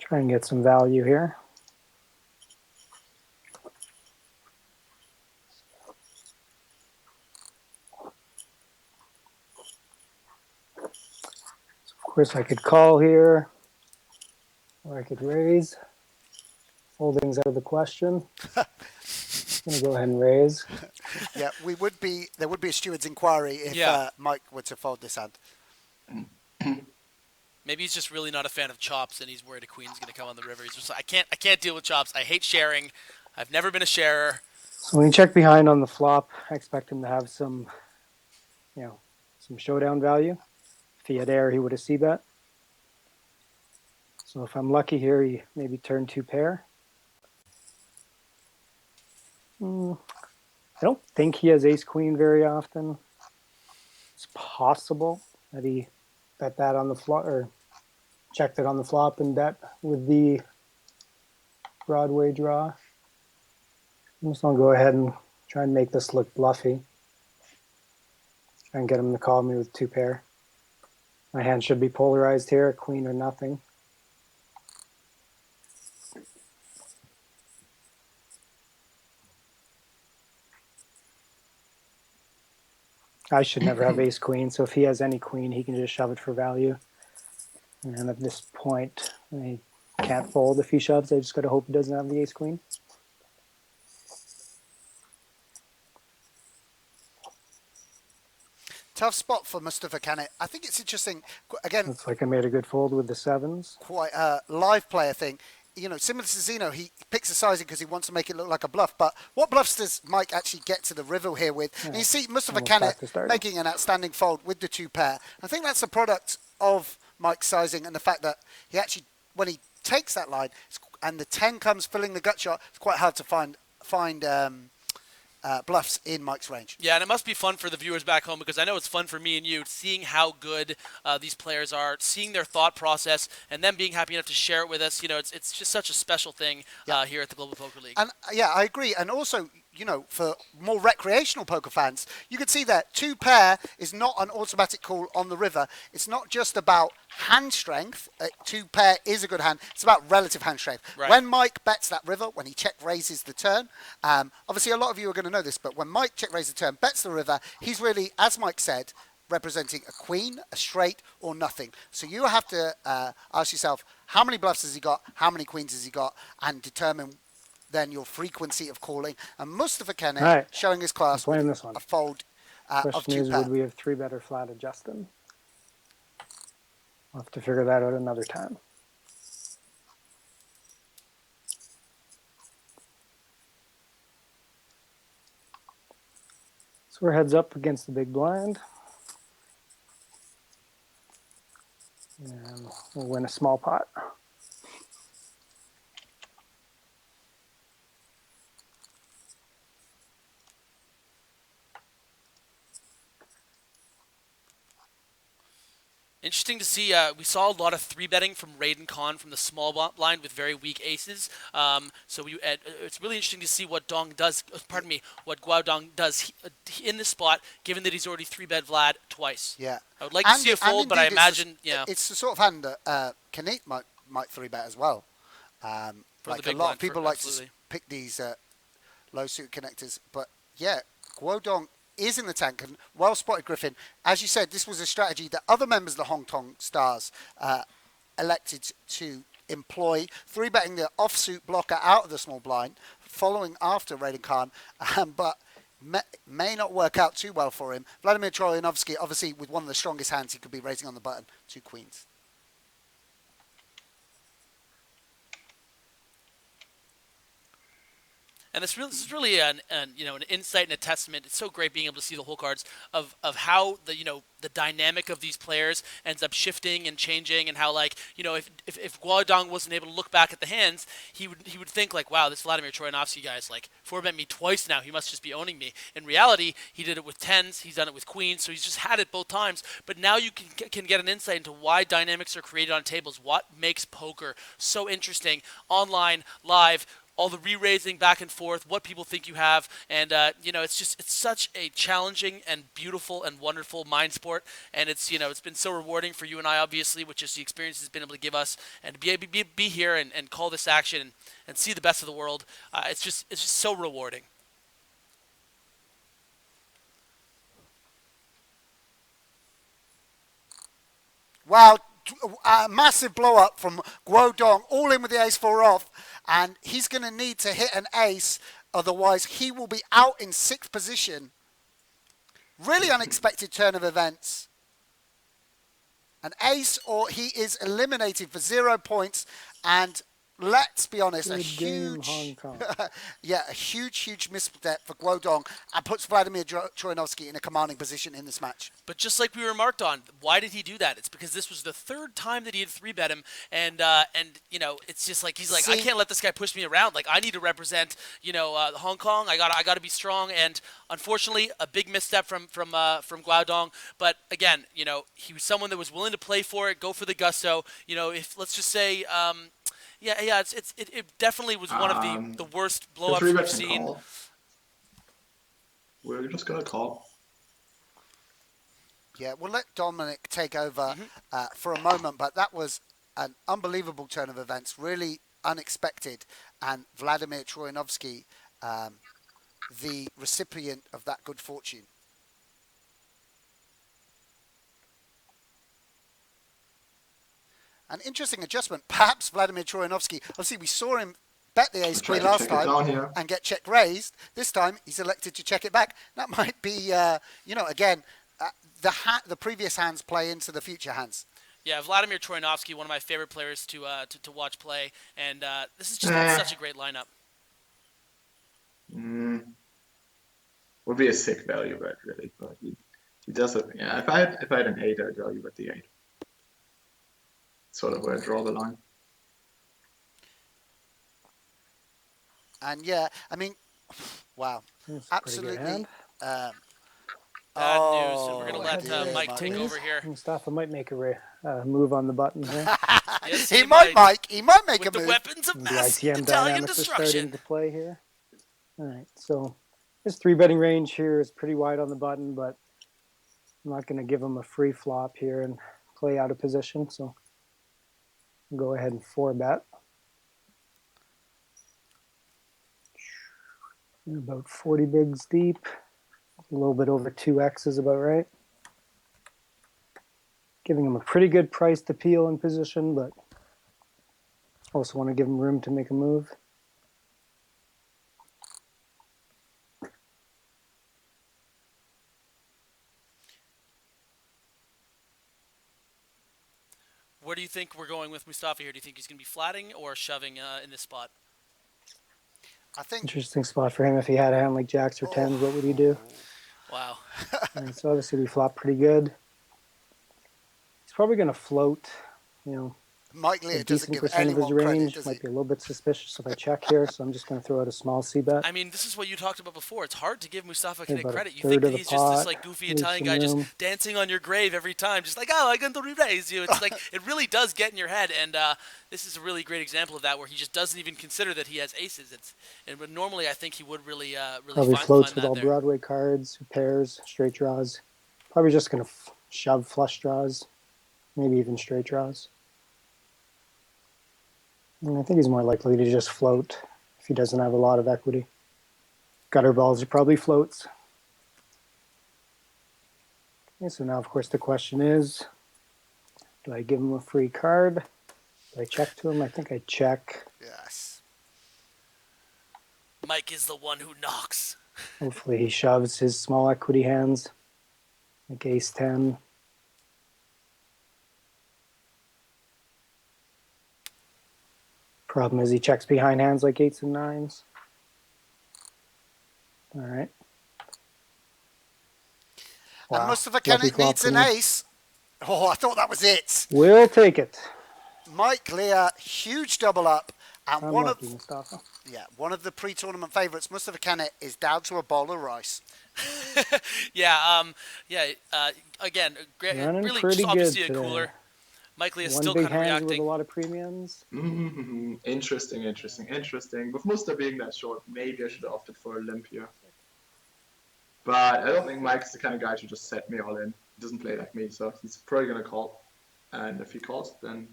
Try and get some value here. So of course, I could call here, or I could raise. Folding's out of the question. I'm gonna go ahead and raise. Yeah, there would be a steward's inquiry if Mike were to fold this hand. Maybe he's just really not a fan of chops, and he's worried a queen's going to come on the river. He's just like, I can't deal with chops. I hate sharing. I've never been a sharer. So when you check behind on the flop, I expect him to have some, some showdown value. If he had air, he would have c-bet. So if I'm lucky here, he maybe turn 2 pair. I don't think he has ace-queen very often. It's possible that he bet that on the flop, or checked it on the flop and bet with the Broadway draw. I'm just going to go ahead and try and make this look bluffy. Try and get him to call me with 2 pair. My hand should be polarized here, queen or nothing. I should never have ace queen, so if he has any queen, he can just shove it for value. And at this point, I can't fold if he shoves. I just got to hope he doesn't have the ace queen. Tough spot for Mustapha Kanit. I think it's interesting. Again, looks like I made a good fold with the 7s. Quite a live player thing. Similar to Zeno, he picks the sizing because he wants to make it look like a bluff. But what bluffs does Mike actually get to the river here with? Yeah. And you see Mustapha Kanit making an outstanding fold with the 2 pair. I think that's a product of Mike's sizing and the fact that he actually, when he takes that line and the 10 comes filling the gut shot, it's quite hard to find bluffs in Mike's range. Yeah, and it must be fun for the viewers back home, because I know it's fun for me and you, seeing how good these players are, seeing their thought process, and them being happy enough to share it with us. It's just such a special thing here at the Global Poker League. And I agree. And also, for more recreational poker fans, you could see that 2 pair is not an automatic call on the river. It's not just about hand strength. 2 pair is a good hand. It's about relative hand strength. Right. When Mike bets that river, when he check raises the turn, obviously a lot of you are going to know this, but when Mike check raises the turn, bets the river, he's really, as Mike said, representing a queen, a straight, or nothing. So you have to ask yourself, how many bluffs has he got? How many queens has he got? And determine then your frequency of calling. And Mustapha Kanit showing his class with this one. A fold of 2 Question is, would we have 3 bet or flat at Justin? We'll have to figure that out another time. So we're heads up against the big blind. And we'll win a small pot. Interesting to see. We saw a lot of 3-betting from Raiden Khan from the small blind with very weak aces. So it's really interesting to see what Dong does. What Guodong does in this spot, given that he's already 3-bet Vlad twice. Yeah, I would like to see a fold, but I imagine it's the sort of hand that Kanit might 3-bet as well. Like a lot of people like to pick these low suit connectors, but yeah, Guodong is in the tank, and well spotted, Griffin. As you said, this was a strategy that other members of the Hong Kong Stars elected to employ, 3-betting the offsuit blocker out of the small blind, following after Raiden Khan, but may not work out too well for him. Vladimir Troyanovskiy, obviously with one of the strongest hands, he could be raising on the button, 2 queens. And this is really an insight and a testament. It's so great being able to see the whole cards of how the dynamic of these players ends up shifting and changing, and how if Guodong wasn't able to look back at the hands, he would think like, wow, this Vladimir Troyanovskiy guy is 4-bet me twice now. He must just be owning me. In reality, he did it with 10s. He's done it with queens. So he's just had it both times. But now you can get an insight into why dynamics are created on tables. What makes poker so interesting online, live, all the re-raising back and forth, what people think you have, and it's such a challenging and beautiful and wonderful mind sport, and it's been so rewarding for you and I, obviously, which is the experience it's been able to give us, and to be able to be here and call this action and see the best of the world. It's just so rewarding. Wow, a massive blow up from Guodong, all in with the ace-4 off, and he's going to need to hit an ace, otherwise he will be out in 6th position. Really unexpected turn of events. An ace, or he is eliminated for 0 points, and let's be honest, Good a game, huge, Hong Kong. a huge misstep for Guodong, and puts Vladimir Troyanovskiy in a commanding position in this match. But just like we remarked on, why did he do that? It's because this was the 3rd time that he had 3-bet him, and it's just like he's like, I can't let this guy push me around. Like, I need to represent Hong Kong. I got to be strong, and unfortunately, a big misstep from Guodong. But again, he was someone that was willing to play for it, go for the gusto. If let's just say. It definitely was one of the worst blow-ups we've seen. Call. We're just going to call. Yeah, we'll let Dominik take over for a moment, but that was an unbelievable turn of events, really unexpected, and Vladimir Troyanovskiy, the recipient of that good fortune. An interesting adjustment. Perhaps Vladimir Troyanovskiy, obviously we saw him bet the ace-queen last time and get check raised. This time he's elected to check it back. That might be, again, the previous hands play into the future hands. Yeah, Vladimir Troyanovskiy, one of my favorite players to watch play, and this is just such a great lineup. Would be a sick value bet, really, but he does it. Yeah, if I had an 8, I'd value bet the 8. Sort of where I draw the line. And yeah, I mean, wow, absolutely. Bad news, and we're going to let Mike take over here. Mustapha might make a move on the button here. Yes, he might, Mike. He might make with a the move. Weapons of The mass ITM Italian dynamics are starting destruction. to play here. All right, so his 3-betting range here is pretty wide on the button, but I'm not going to give him a free flop here and play out of position, so I'll go ahead and 4-bet. About 40 bigs deep. A little bit over 2x is about right. Giving him a pretty good price to peel in position, but also want to give him room to make a move. Where do you think we're going with Mustapha here? Do you think he's going to be flatting or shoving in this spot? I think Interesting spot for him. If he had a hand like jacks or tens, what would he do? Wow. Right, so obviously we flop pretty good. He's probably going to float, Mike a Leah doesn't decent give percent of his anyone credit, range. does Might he? be a little bit suspicious if I check here, so I'm just going to throw out a small c-bet. I mean, this is what you talked about before. It's hard to give Mustapha Okay, Kanit about a credit. You third think of that the he's just this pot, like goofy leave Italian some guy just room. dancing on your grave every time, just like, I'm going to re-raise you. It's like it really does get in your head, and this is a really great example of that, where he just doesn't even consider that he has aces. But normally I think he would really Probably find floats that with all there. Broadway cards, pairs, straight draws. Probably just going to shove flush draws, maybe even straight draws. And I think he's more likely to just float if he doesn't have a lot of equity. Gutter balls are probably floats. Okay, so now, of course, the question is, do I give him a free card? Do I check to him? I think I check. Yes. Mike is the one who knocks. Hopefully he shoves his small equity hands, like ace 10. Problem is he checks behind hands like 8s and 9s. All right. And Mustapha Lucky Kanit flop needs for an me. ace. Oh, I thought that was it. We'll take it. Mike Leah, huge double up. And Unlucky, Mustapha. one of the pre-tournament favourites, Mustapha Kanit, is down to a bowl of rice. Again, Running really pretty just obviously good a today. cooler. Mike Leah is one still big kind of hand with reacting. a lot of premiums. Interesting. With Musta being that short, maybe I should have opted for a limp here. But I don't think Mike's the kind of guy to just set me all in. He doesn't play like me, so he's probably going to call. And if he calls, then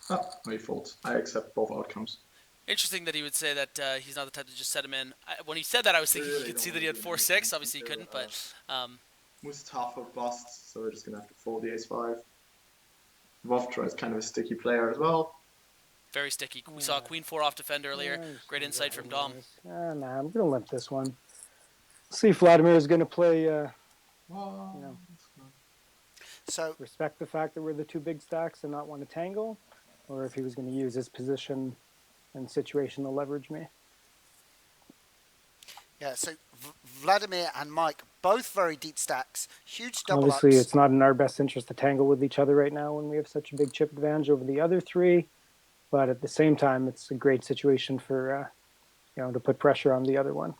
no, he folds. I accept both outcomes. Interesting that he would say that he's not the type to just set him in. When he said that, I was thinking you could see that he had 4-6. Obviously, he couldn't, but Mustapha busts, so we're just going to have to fold the ace-5. Vovtra is kind of a sticky player as well. very sticky. We saw Queen 4 off defend earlier. Great insight from Dom. Nah, I'm going to limp this one. See if Vladimir is going to play, So respect the fact that we're the two big stacks and not want to tangle, or if he was going to use his position and situation to leverage me. yeah, so Vladimir and Mike, both very deep stacks, huge double Obviously, ups. it's not in our best interest to tangle with each other right now when we have such a big chip advantage over the other three. But at the same time, it's a great situation for, to put pressure on the other one.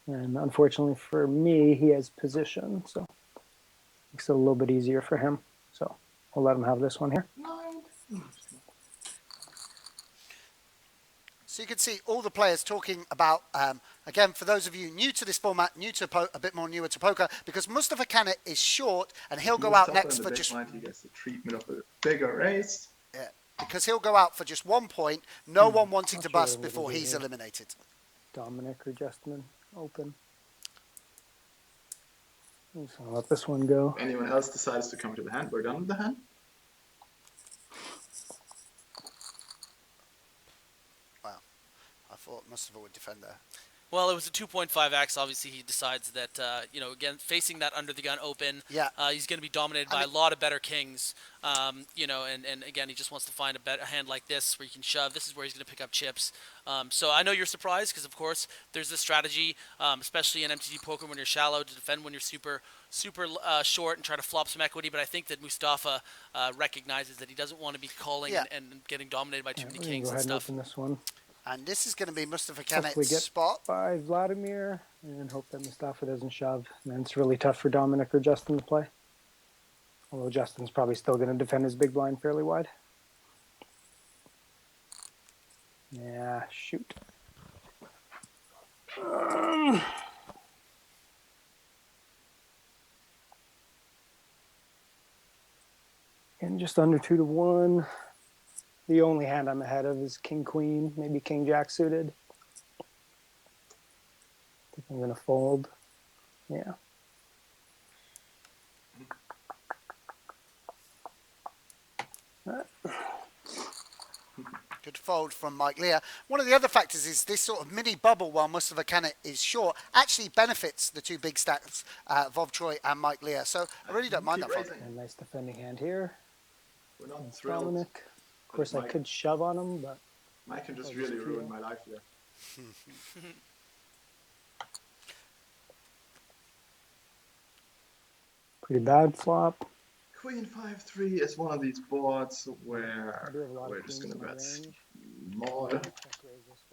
And unfortunately for me, he has position, so makes it a little bit easier for him. So we'll let him have this one here. So you can see all the players talking about, again, for those of you new to this format, a bit more newer to poker, because Mustapha Kanit is short and he'll go out next for just... He gets the treatment of a bigger race. Yeah, because he'll go out for just 1 point, no one wanting to bust before he's eliminated. Dominik or Justin open. So I'll let this one go. If anyone else decides to come to the hand, we're done with the hand. Wow, I thought Mustapha would defend there. Well, it was a 2.5x. Obviously, he decides that, again, facing that under the gun open, he's going to be dominated by a lot of better kings, and again, he just wants to find a hand like this where you can shove. This is where he's going to pick up chips. So I know you're surprised because, of course, there's this strategy, especially in MTG poker when you're shallow, to defend when you're super short and try to flop some equity. But I think that Mustapha recognizes that he doesn't want to be calling and getting dominated by too many kings and stuff. Open this one. And this is going to be Mustapha Hopefully Kanit's get spot. by Vladimir and hope that Mustapha doesn't shove. And then it's really tough for Dominik or Justin to play. Although Justin's probably still going to defend his big blind fairly wide. Yeah, shoot. And just under 2-1. The only hand I'm ahead of is King Queen, maybe King Jack suited. I think I'm gonna fold. Yeah. Good fold from Mike Leah. One of the other factors is this sort of mini bubble while Mustapha Kanit is short actually benefits the two big stacks, Vov and Mike Leah. So I really don't mind that fold. A nice defending hand here. We're not thrilled. Dominik. Of course, I could shove on him, but Mike can just really ruin my life here. pretty bad flop. Queen 5-3 is one of these boards where we're just going to bet small.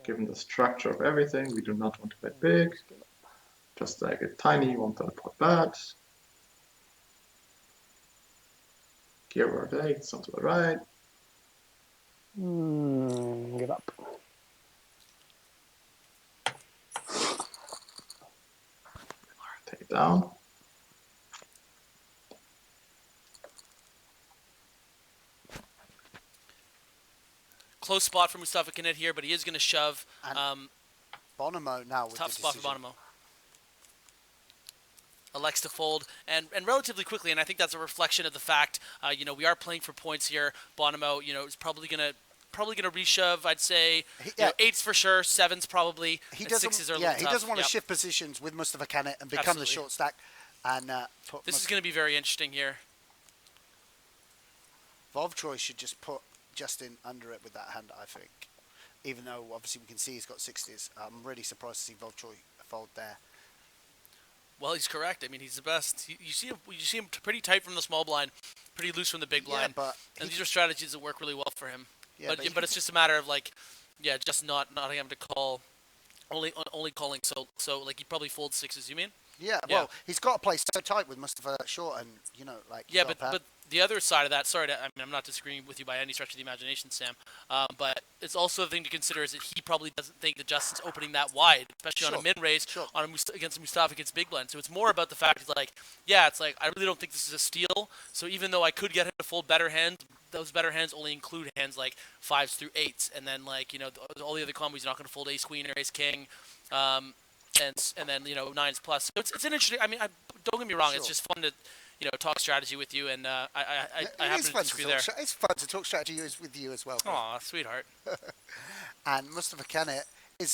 Given the structure of everything, we do not want to bet big. Just like a tiny 1/3 pot bet. Give or take, sounds about right. Give up. Take it down. Close spot for Mustapha Kanit here, but he is going to shove. Bonomo now with tough the spot decision. for Bonomo. Elects to fold, and relatively quickly, and I think that's a reflection of the fact, we are playing for points here. Bonomo, is probably gonna reshove. I'd say, 8s for sure, 7s probably. He and doesn't. 6s are a Yeah, little he tough. doesn't want to shift positions with Mustapha Kanit and become the short stack. And this is going to be very interesting here. Vov should just put Justin under it with that hand, I think. Even though obviously we can see he's got 60s. I'm really surprised to see Vov fold there. Well, he's correct. I mean, he's the best. You see him pretty tight from the small blind, pretty loose from the big blind. And these are strategies that work really well for him. Yeah, but it's just a matter of just not having to call, only calling. So like he probably folds 6s. You mean? Yeah. Well, he's got to play so tight with Mustapha short, and Yeah, but the other side of that, I'm not disagreeing with you by any stretch of the imagination, Sam, but it's also the thing to consider is that he probably doesn't think that Justin's opening that wide, especially on a min raise against Mustapha against big blind. So it's more about the fact it's like, I really don't think this is a steal. So even though I could get him to fold better hands, those better hands only include hands like 5s through 8s, and then all the other combos you're not going to fold ace queen or ace king, and then 9s plus. So it's an interesting. Don't get me wrong. It's just fun to talk strategy with you, and I happen to disagree there. It's fun to talk strategy with you as well. Aw, sweetheart. And Mustapha Kanit is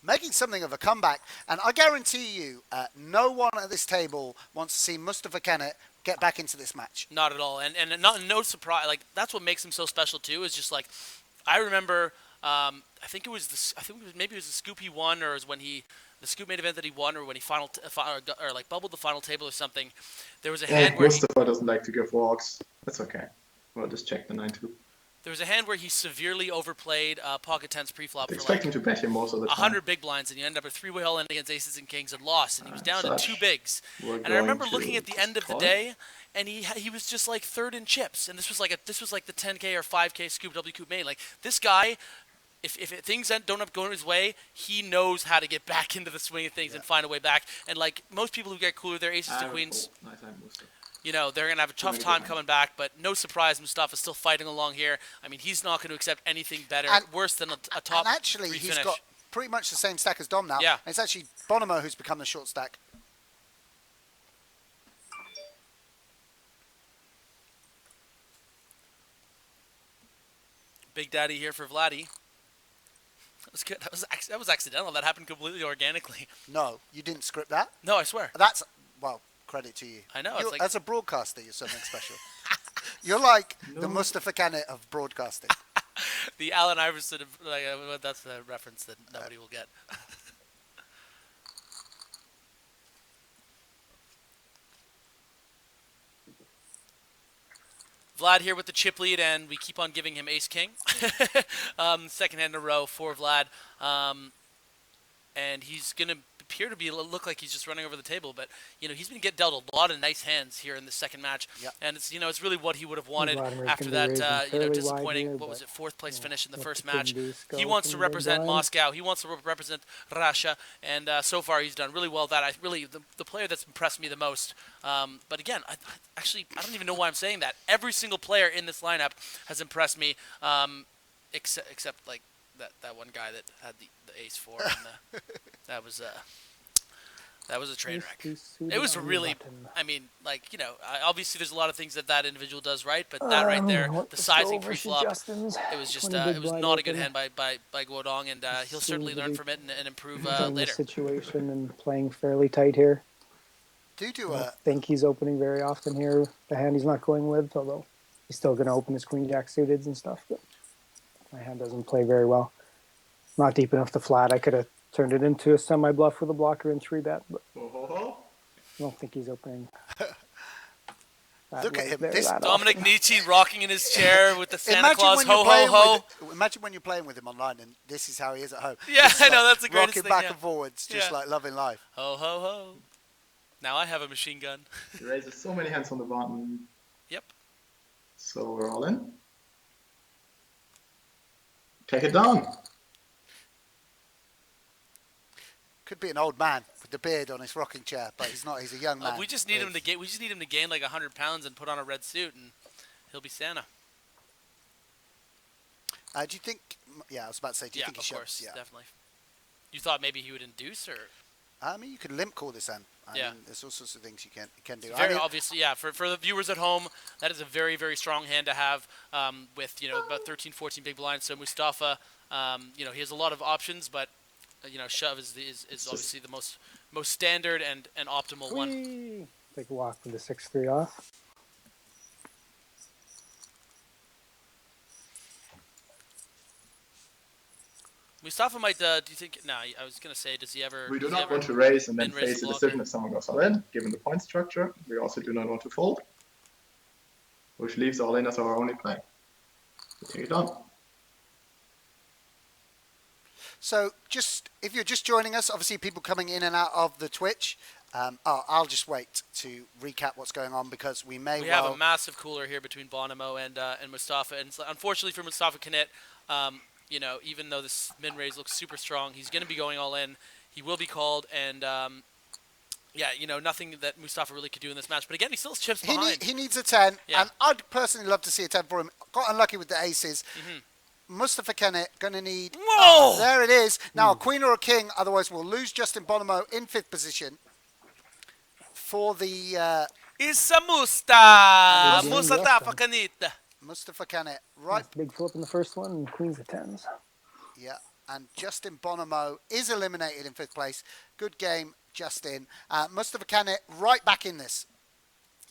making something of a comeback, and I guarantee you, no one at this table wants to see Mustapha Kanit get back into this match. Not at all, and no surprise. Like that's what makes him so special too. Is just like I remember. Maybe it was the scoop he won, or it was when the scoop main event that he won, or when he bubbled the final table or something. There was a hand where Mustapha doesn't like to give walks. That's okay. We'll just check the 9-2. There was a hand where he severely overplayed pocket tens preflop for expecting to bet him most of the time. 100 big blinds, and he ended up a three-way all-in against aces and kings and lost, and he was down to 2 bigs. And I remember looking at the end of the day, and he was just like third in chips, and this was like the 10K or 5K scoop W coup main. Like this guy, if things don't up going his way, he knows how to get back into the swing of things and find a way back. And like most people who get cooler, their aces to queens. They're going to have a tough time coming back, but no surprise, Mustapha's still fighting along here. I mean, he's not going to accept anything worse than a top And actually, he's got pretty much the same stack as Dom now. Yeah. And it's actually Bonomo who's become the short stack. Big Daddy here for Vladdy. That was good. That was accidental. That happened completely organically. No, you didn't script that? No, I swear. Credit to you. I know. As a broadcaster, you're something special. You're like the Mustapha Kanit of broadcasting. The Allen Iverson, that's a reference that nobody will get. Vlad here with the chip lead, and we keep on giving him ace-king. Second hand in a row for Vlad. And he's going to appear to look like he's just running over the table, but he's been getting dealt a lot of nice hands here in the second match, and it's really what he would have wanted after that disappointing fourth place finish in the first match. He wants to represent Moscow, he wants to represent Russia, and so far he's done really well. The player that's impressed me the most. But again, I don't even know why I'm saying that. Every single player in this lineup has impressed me, except like that one guy that had the ace 4 and that was a train wreck. It was really, obviously there's a lot of things that individual does right, but that right there, the sizing pre-flop, it was just it was not a good hand by Guodong, and he'll certainly learn from it and improve later. Situation and playing fairly tight here. I think he's opening very often here. The hand he's not going with, although he's still going to open his queen jack suiteds and stuff. But my hand doesn't play very well. Not deep enough to flat. I could have turned it into a semi-bluff with a blocker and 3-bet, but I don't think he's opening. Look at him. Dominik Nitsche rocking in his chair with the Santa Claus ho-ho-ho. Imagine when you're playing with him online and this is how he is at home. Yeah, I know. That's the greatest thing. Rocking back and forwards, just like loving life. Ho-ho-ho. Now I have a machine gun. He raises so many hands on the bottom. Yep. So we're all in. Take it down. Could be an old man with the beard on his rocking chair, but he's not. He's a young man. We just need him to gain. We just need him to gain like 100 pounds and put on a red suit, and he'll be Santa. Do you think? Yeah, I was about to say. Do you think he should? Of course, definitely. You thought maybe he would induce, or? I mean, you could limp call this hand. I mean, there's all sorts of things you can do. Very obviously, yeah. For the viewers at home, that is a very, very strong hand to have with about 13, 14 big blinds. So Mustapha, he has a lot of options, but shove is obviously the most standard and optimal one. Take a walk with the 6-3 off. Mustapha might. Do you think? No, I was gonna say, does he ever? We do not want to raise and then face a decision if someone goes all in, given the point structure. We also do not want to fold, which leaves all in as our only play. We take it on. So, if you're just joining us, obviously people coming in and out of the Twitch, I'll just wait to recap what's going on because we may We well... have a massive cooler here between Bonomo and Mustapha, and unfortunately for Mustapha Kanit, you know, even though this min raise looks super strong, he's going to be going all in. He will be called, and yeah, you know, nothing that Mustapha really could do in this match. But again, he still has chips behind. He needs a 10, Yeah. and I'd personally love to see a 10 for him. Got unlucky with the aces. Mustapha Kanit going to need... Whoa! There it is. Now, a queen or a king, otherwise we'll lose Justin Bonomo in 5th position for the... Issa Mustapha Justin. Kanit. Mustapha Kanit, right? Big flip in the first one and queens of tens. Yeah, and Justin Bonomo is eliminated in 5th place. Good game, Justin. Mustapha Kanit right back in this.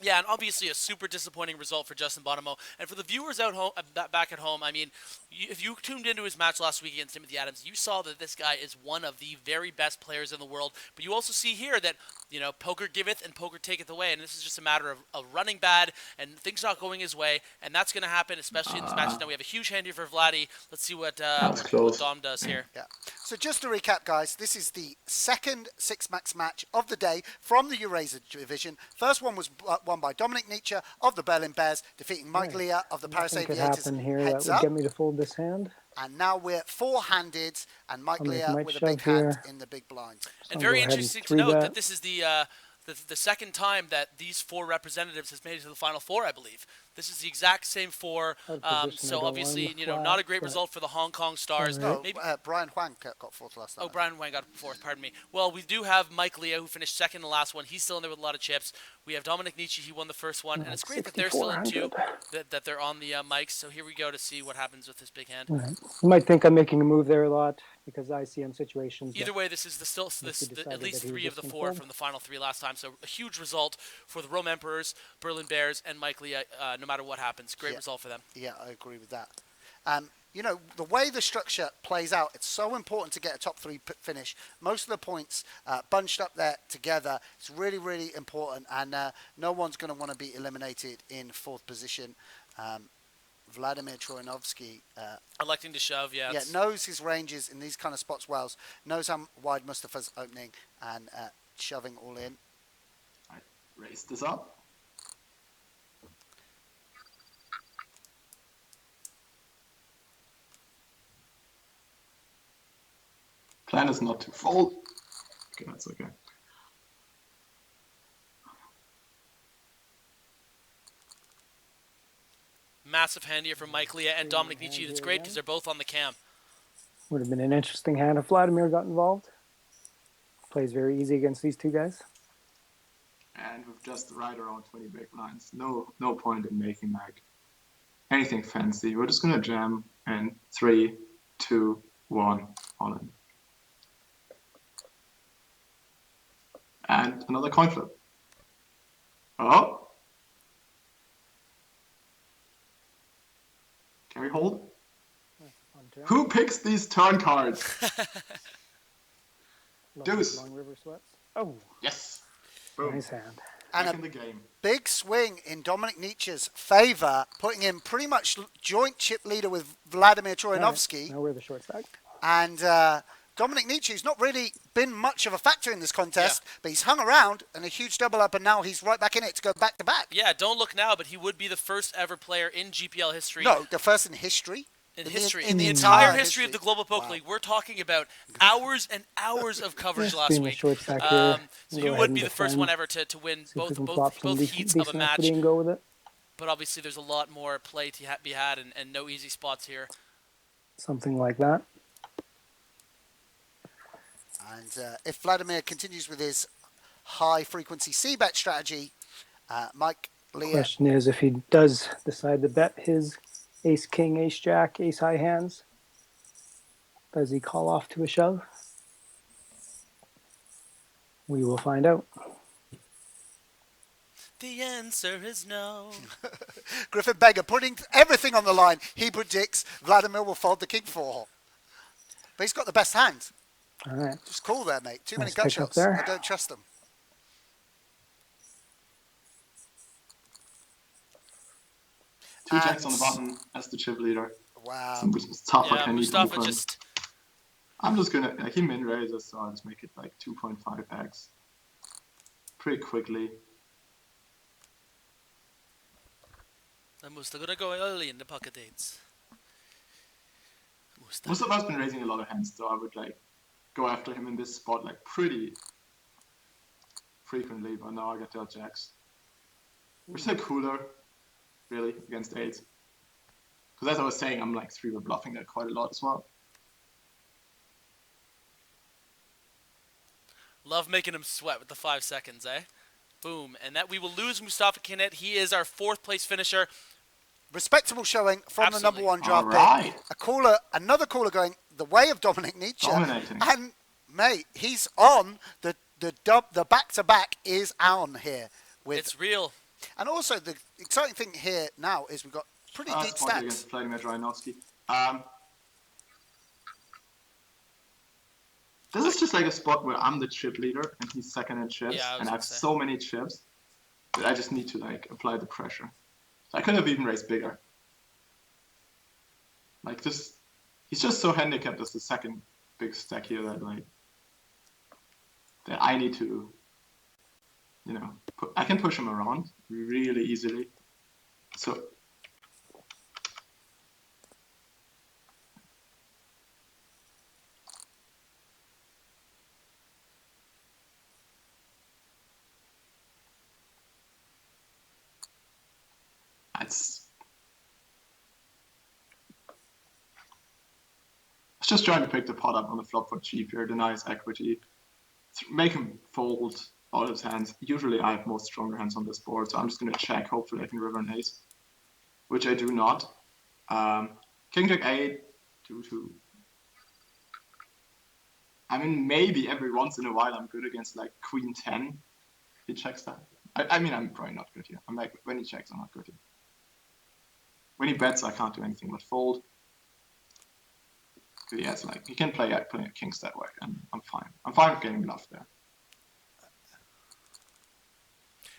Yeah, and obviously a super disappointing result for Justin Bonomo. And for the viewers out home, back at home, I mean, if you tuned into his match last week against Timothy Adams, you saw that this guy is one of the very best players in the world. But you also see here that, you know, poker giveth and poker taketh away. And this is just a matter of running bad and things not going his way. And that's going to happen, especially in this match. Now we have a huge hand here for Vladdy. Let's see what Dom does here. Yeah. So just to recap, guys, this is the second six-max match of the day from the EurAsia division. First one was won by Dominik Nitsche of the Berlin Bears, defeating Mike Leah of the Paris Nothing could Aviators. happen here that Heads would up. get me to fold this hand. And now we're four-handed, and Mike I'm gonna Leah might with a shove big hand here. in the big blind. And I'll very go ahead and interesting to three note bet. that this is the second time that these four representatives has made it to the Final Four, I believe. This is the exact same four. Out of position, I So don't obviously, mind the you know, flat, not a great but- result for the Hong Kong Stars. Alright. No, Maybe, Brian Huang got fourth last time. oh, Brian Wang got fourth, pardon me. Well, we do have Mike Leah, who finished second in the last one. He's still in there with a lot of chips. We have Dominik Nitsche, he won the first one. And it's great that they're still in two, 6,400. that they're on the mics. So here we go to see what happens with this big hand. Right. You might think I'm making a move there a lot because ICM situations. Either way, this is at least that he was 3 of just the gonna 4 fold. from the final 3 last time. So a huge result for the Rome Emperors, Berlin Bears, and Mike Leah, no matter what happens. Great result for them. Yeah, I agree with that. You know, the way the structure plays out, it's so important to get a top 3 finish. Most of the points bunched up there together. It's really, really important, and no one's going to want to be eliminated in 4th position. Vladimir Troyanovskiy, Electing to shove, yeah. knows his ranges in these kind of spots well, knows how wide Mustapha's opening, and shoving all in. I raise this up. Plan is not to fold. Okay, that's okay. Massive hand here from Mike Leah and Dominik Nitsche. That's great because they're both on the cam. Would have been an interesting hand if Vladimir got involved. Plays very easy against these two guys. And with just right around 20 big blinds, no point in making like anything fancy. We're just gonna jam and 3, 2, 1, all in. And another coin flip. Oh. Can we hold? On turn. Who picks these turn cards? Deuce. Long river sweats. Oh, Yes. Boom. nice hand. And Back a in the game. big swing in Dominik Nitsche's favour, putting him pretty much joint chip leader with Vladimir Troyanovskiy. Now we're the short stack. And Dominik Nitsche, who's not really been much of a factor in this contest, but he's hung around and a huge double up, and now he's right back in it to go back to back. Yeah, don't look now, but he would be the first ever player in GPL history. No, the first in history. In the entire history of the Global Poker Wow. League. We're talking about hours and hours of coverage last Being a week. short stack here, So go he ahead would and be the first defend. one ever to win See if we both can plop some heats of a decent match. equity and go with it. But obviously there's a lot more play to be had and no easy spots here. Something like that. And if Vladimir continues with his high-frequency C-bet strategy, Mike Leah... Question is, if he does decide to bet his ace king, ace jack, ace high hands, does he call off to a shove? We will find out. The answer is no. Griffin Beggar putting everything on the line. He predicts Vladimir will fold the king 4. But he's got the best hand. All right. Just cool there, mate. Too many Nice gut pick up shots. there. I don't trust them. Two jacks on the button as the chip leader. Wow. Some Mustapha Yeah, Kanit Mustapha open. just... I'm just gonna, he min raises, so I'll just make it like 2.5x. pretty quickly. And Mustapha gonna go early in the pocket dates. Mustapha's been raising a lot of hands, so I would like go after him in this spot like pretty frequently, but now I get dealt jacks. Which is like cooler, really, against eights. Because as I was saying, I'm like 3-bet bluffing that quite a lot as well. Love making him sweat with the 5 seconds, eh? Boom. And that we will lose Mustapha Kanit. He is our 4th place finisher. Respectable showing from Absolutely. the number 1 draft Alright. pick. Another caller going the way of Dominik Nitsche. Dominating. And mate, he's on the back-to-back is on here. It's real. And also the exciting thing here now is we've got pretty deep Spot stats. against Vladimir Troyanovskiy. This is just like a spot where I'm the chip leader and he's second in chips, Yeah, and I have so many chips that I just need to like apply the pressure. So I could have even raised bigger. Like this, he's just so handicapped as the second big stack here that like that I need to, you know, I can push him around really easily. So it's just trying to pick the pot up on the flop for cheap here, the nice equity. Make him fold all his hands. Usually I have most stronger hands on this board, so I'm just going to check. Hopefully I can river an ace, which I do not. King Jack 8, 2-2. I mean, maybe every once in a while I'm good against like Queen 10. He checks that. I mean, I'm probably not good here. I'm like, when he checks, I'm not good here. When he bets, I can't do anything but fold. He has like, he can play putting a kings that way, and I'm fine. I'm fine with getting bluffed there.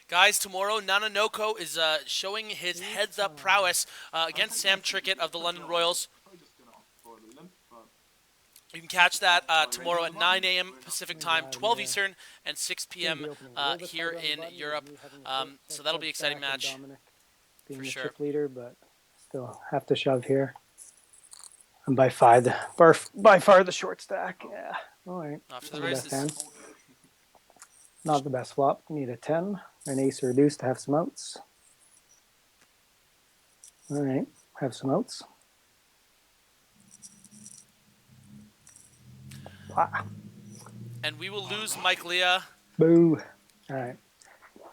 Guys, tomorrow Nanonoko is showing his heads-up prowess against Sam Trickett of the London Royals. You can catch that tomorrow at 9 a.m. Pacific time, 12 Eastern, and 6 p.m. Here in Europe. So that'll be an exciting match. Being for the sure. chip leader, but still have to shove here. I'm by far the short stack. Yeah. All right. Off to the Not best races. hand. Not the best flop. Need a 10, an ace or a deuce to have some outs. All right. Have some outs. Wow. And we will lose Mike Leah. Boo. All right.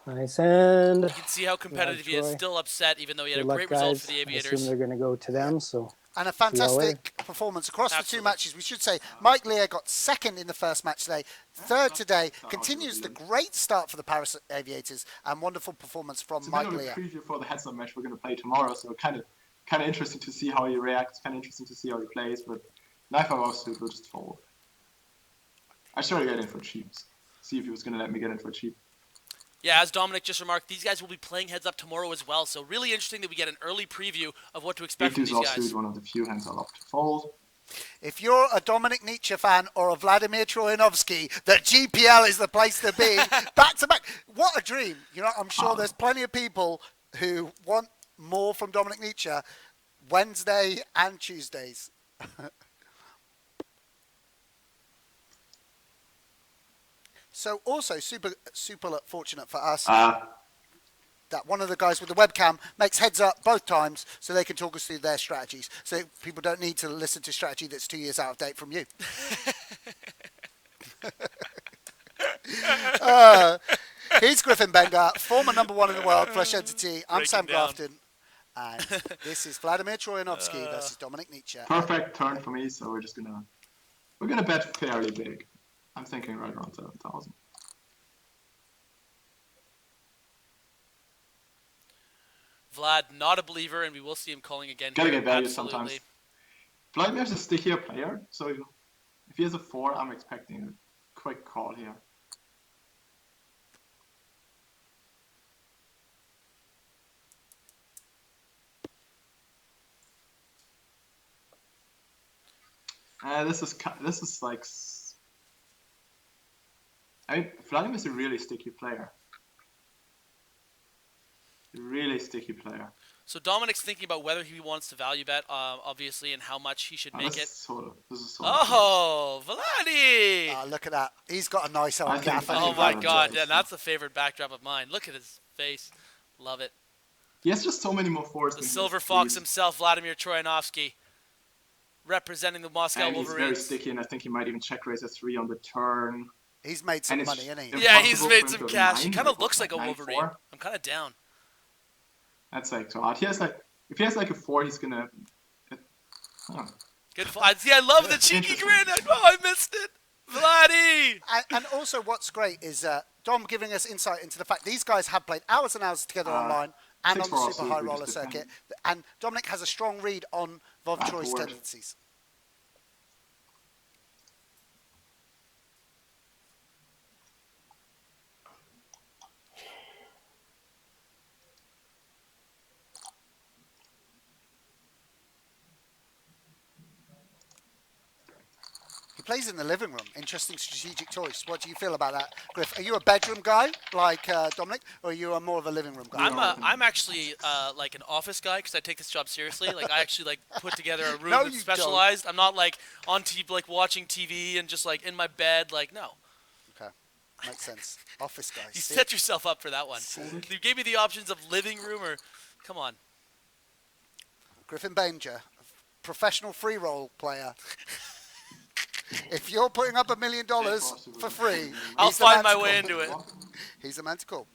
Nice hand. You can see how competitive he is. Troy. Still upset, even though he had Good a luck, great result guys. for the I Aviators. assume they're going to go to them, so And a See you all later. fantastic performance across the two Absolutely. matches. We should say Mike Leah got second in the first match today, third today, continues the great start for the Paris Aviators, and wonderful performance from It's a Mike bit of a Leah. preview for the heads-up match we're going to play tomorrow, so kind of interesting to see how he reacts, kind of interesting to see how he plays, but knife I was will just fold. I should have got in for cheap. See if he was going to let me get in for cheap. Yeah, as Dominik just remarked, these guys will be playing heads up tomorrow as well. So really interesting that we get an early preview of what to expect from Eight these deuce guys. offsuit, one of the few hands I love to fold. If you're a Dominik Nitsche fan or a Vladimir Troyanovskiy, that GPL is the place to be. Back to back. What a dream. You know, I'm sure there's plenty of people who want more from Dominik Nitsche Wednesday and Tuesdays. So also super fortunate for us that one of the guys with the webcam makes heads up both times so they can talk us through their strategies. So people don't need to listen to strategy that's 2 years out of date from you. He's Griffin Benga, former #1 in the world, Flesh Entity. I'm Break Sam him down. Grafton. And this is Vladimir Troyanovskiy versus Dominik Nitsche. Perfect turn for me, so we're gonna bet fairly big. I'm thinking right around 7,000. Vlad, not a believer, and we will see him calling again. Gotta here. get value Absolutely. sometimes. Vladimir's a stickier player, so if he has a 4, I'm expecting a quick call here. This is like, I mean, Vladimir's a really sticky player. Really sticky player. So Dominik's thinking about whether he wants to value bet, obviously, and how much he should make This it. is sort of close. Oh, Vladi! Ah, look at that. He's got a nice I old think- gaff. I Oh think my Vladi God, enjoys yeah, it. that's the favorite backdrop of mine. Look at his face. Love it. He has just so many more fours. The than he Silver has Fox threes. himself, Vladimir Troyanovskiy, representing the Moscow And he's very Wolverines. sticky, and I think he might even check raise a 3 on the turn. He's made some And it's- money, hasn't he? Yeah, he's Impossible made for him some to cash. He nine, kind of like, looks like a 94. Wolverine. I'm kind of down. That's like too hard. He has like, if he has like a 4, he's gonna. Oh. Good. I love the cheeky grin. I missed it. Vladdy! And also what's great is Dom giving us insight into the fact these guys have played hours and hours together online and on 6-4 the also super high we roller just circuit. And Dominik has a strong read on Vovtroy's Backward. tendencies. He plays in the living room. Interesting strategic choice. What do you feel about that, Griff? Are you a bedroom guy like Dominik, or are you more of a living room guy? I'm actually like an office guy because I take this job seriously. Like I actually like put together a room No, that's you specialized. I'm not like on TV, like watching TV and just like in my bed. Like no, Okay, makes sense. Office guy. you See? set yourself up for that one. You gave me the options of living room or, come on. Griffin Banger, professional free roll player. If you're putting up $1 million for free, I'll he's the find man my to way call. into it. He's a man to call.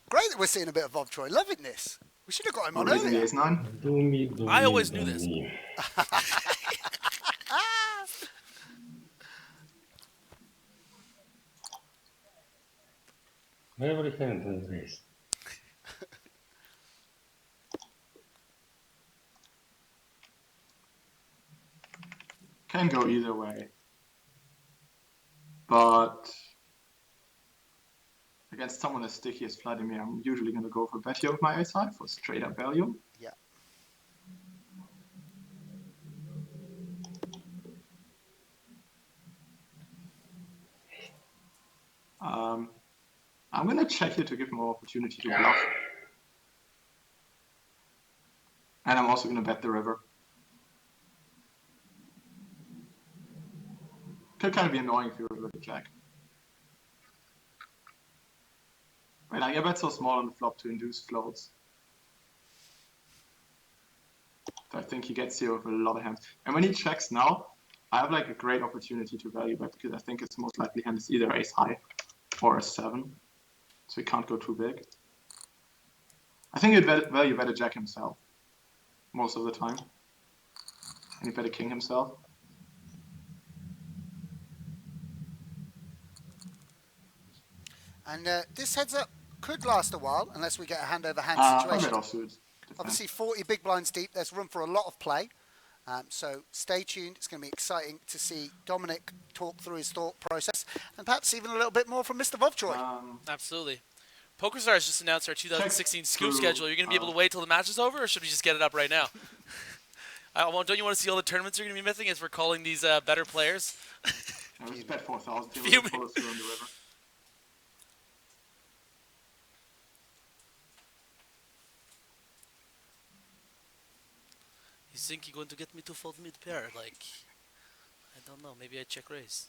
Great that we're seeing a bit of Bob Troy. Loving this. We should have got him on Raising the earlier. ace 9. I always knew this. Every hand is raised. Can go either way. But against someone as sticky as Vladimir, I'm usually going to go for bet here with my ace high for straight up value. Yeah. I'm going to check here to give more opportunity to bluff. And I'm also going to bet the river. Could kind of be annoying if you were with a jack. But like, I bet so small on the flop to induce floats. So I think he gets here with a lot of hands. And when he checks now, I have like a great opportunity to value bet because I think it's most likely hand is either ace high or a 7. So he can't go too big. I think he'd value bet a jack himself most of the time. And he bet a king himself. And this heads up could last a while unless we get a hand over hand I'll situation. bet offsuit. Obviously 40 big blinds deep. There's room for a lot of play. So stay tuned. It's going to be exciting to see Dominik talk through his thought process and perhaps even a little bit more from Mr. Vovtroy. Absolutely. PokerStars just announced our 2016 scoop through, schedule. Are you going to be able to wait till the match is over, or should we just get it up right now? Don't you want to see all the tournaments you're going to be missing as we're calling these better players? I was bet 4,000 to Fuming. follow through on the river. You think you're going to get me to fold mid pair? Like, I don't know. Maybe I check raise.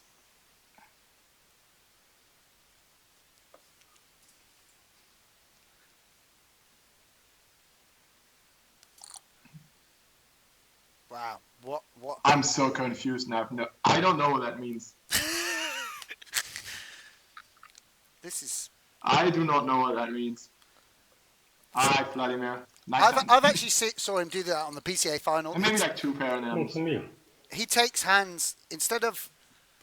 Wow. What? I'm so confused now. No, I don't know what that means. This is... I do not know what that means. Alright, Vladimir. Nice hand. I've actually saw him do that on the PCA final. And maybe like 2 pair and It's then. me. He takes hands, instead of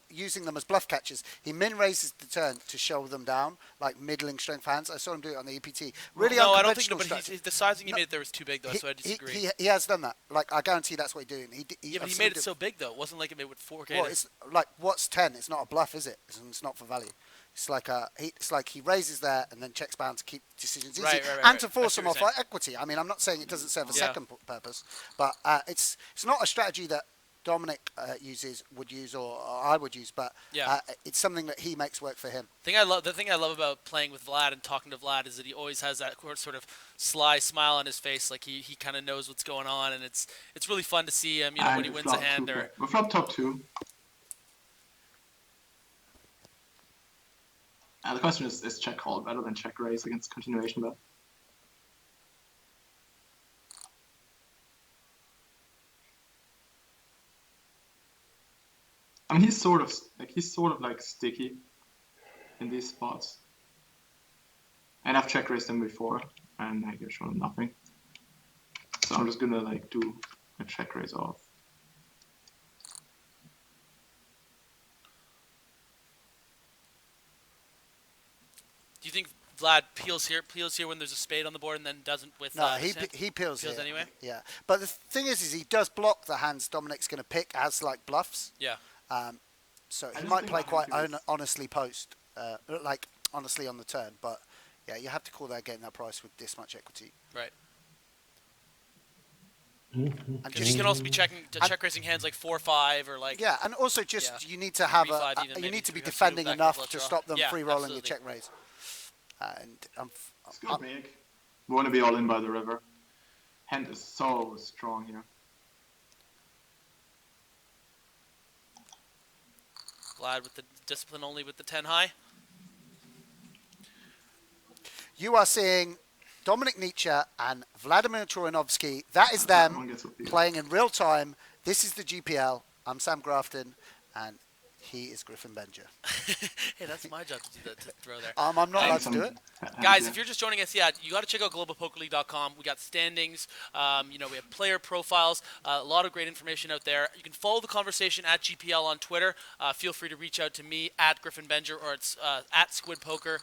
using them as bluff catchers, he min raises the turn to show them down, like middling strength hands. I saw him do it on the EPT. Really No, I don't think. unconventional No, but strategy. the sizing he No, made there was too big, though, so I disagree. He has done that. Like, I guarantee that's what he's doing. Yeah, but I've he seen made him it do- so big, though. It wasn't like it made with 4K. Well, it's like, what's 10? It's not a bluff, is it? It's not for value. It's like he raises there and then checks bound to keep decisions easy Right, and to I force see them what off you're like equity. I mean, I'm not saying it doesn't serve a Yeah. second purpose, but it's not a strategy that Dominik would use, or I would use, but Yeah. it's something that he makes work for him. The thing I love about playing with Vlad and talking to Vlad is that he always has that sort of sly smile on his face, like he kind of knows what's going on, and it's really fun to see him, when he wins a hand. We flop top 2. The question is check call better than check raise against continuation bet? I mean, he's sort of like sticky in these spots. And I've check raised him before, and I get shown nothing. So I'm just gonna like do a check raise off. Do you think Vlad peels here when there's a spade on the board and then doesn't with No, his hand? he peels here. Anyway? Yeah, but the thing is he does block the hands Dominik's going to pick as like bluffs. Yeah. So he might play quite honestly post, like honestly on the turn. But yeah, you have to call that getting that price with this much equity. Right. And Because you can also be check raising hands like 4-5 or like. Yeah, and also just you need to have 3-5 even, you maybe need to be 3-2 defending back enough flush to draw. stop them Yeah, free rolling absolutely. the check raise. And Let's go big. We want to be all in by the river. Hand is so strong here. Vlad with the discipline only with the 10 high. you are seeing Dominik Nitsche and Vladimir Troyanovskiy. That is them playing in real time. This is the GPL. I'm Sam Grafton, and he is Griffin Benjer. Hey, that's my job to throw there. I'm not allowed to do it. Guys, if you're just joining us, you got to check out globalpokerleague.com. We got standings. We have player profiles. A lot of great information out there. You can follow the conversation at GPL on Twitter. Feel free to reach out to me at Griffin Benjer or it's at Squid Poker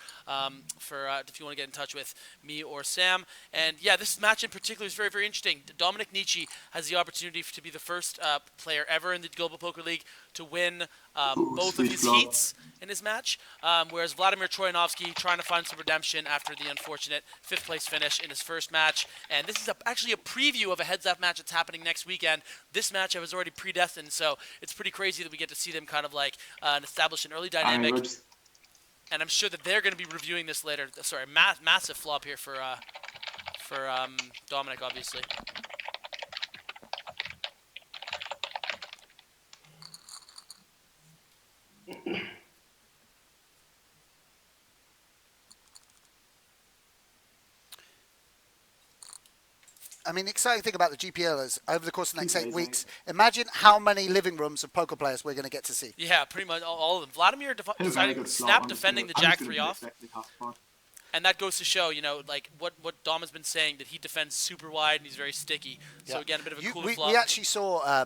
for if you want to get in touch with me or Sam. And yeah, this match in particular is very, very interesting. Dominik Nitsche has the opportunity to be the first player ever in the Global Poker League to win both of his heats in his match, whereas Vladimir Troyanovskiy trying to find some redemption after the unfortunate 5th place finish in his first match. And this is actually a preview of a heads-up match that's happening next weekend. This match I was already predestined, so it's pretty crazy that we get to see them kind of like establish an early dynamic. And I'm sure that they're going to be reviewing this later. Sorry, massive flop here for Dominik, obviously. I mean, the exciting thing about the GPL is over the course of the next 8 weeks, imagine how many living rooms of poker players we're going to get to see. Yeah, pretty much all of them. Vladimir deciding snap defending the Jack 3 off. And that goes to show, like what Dom has been saying, that he defends super wide and he's very sticky. So again, a bit of a cooler flop. We actually saw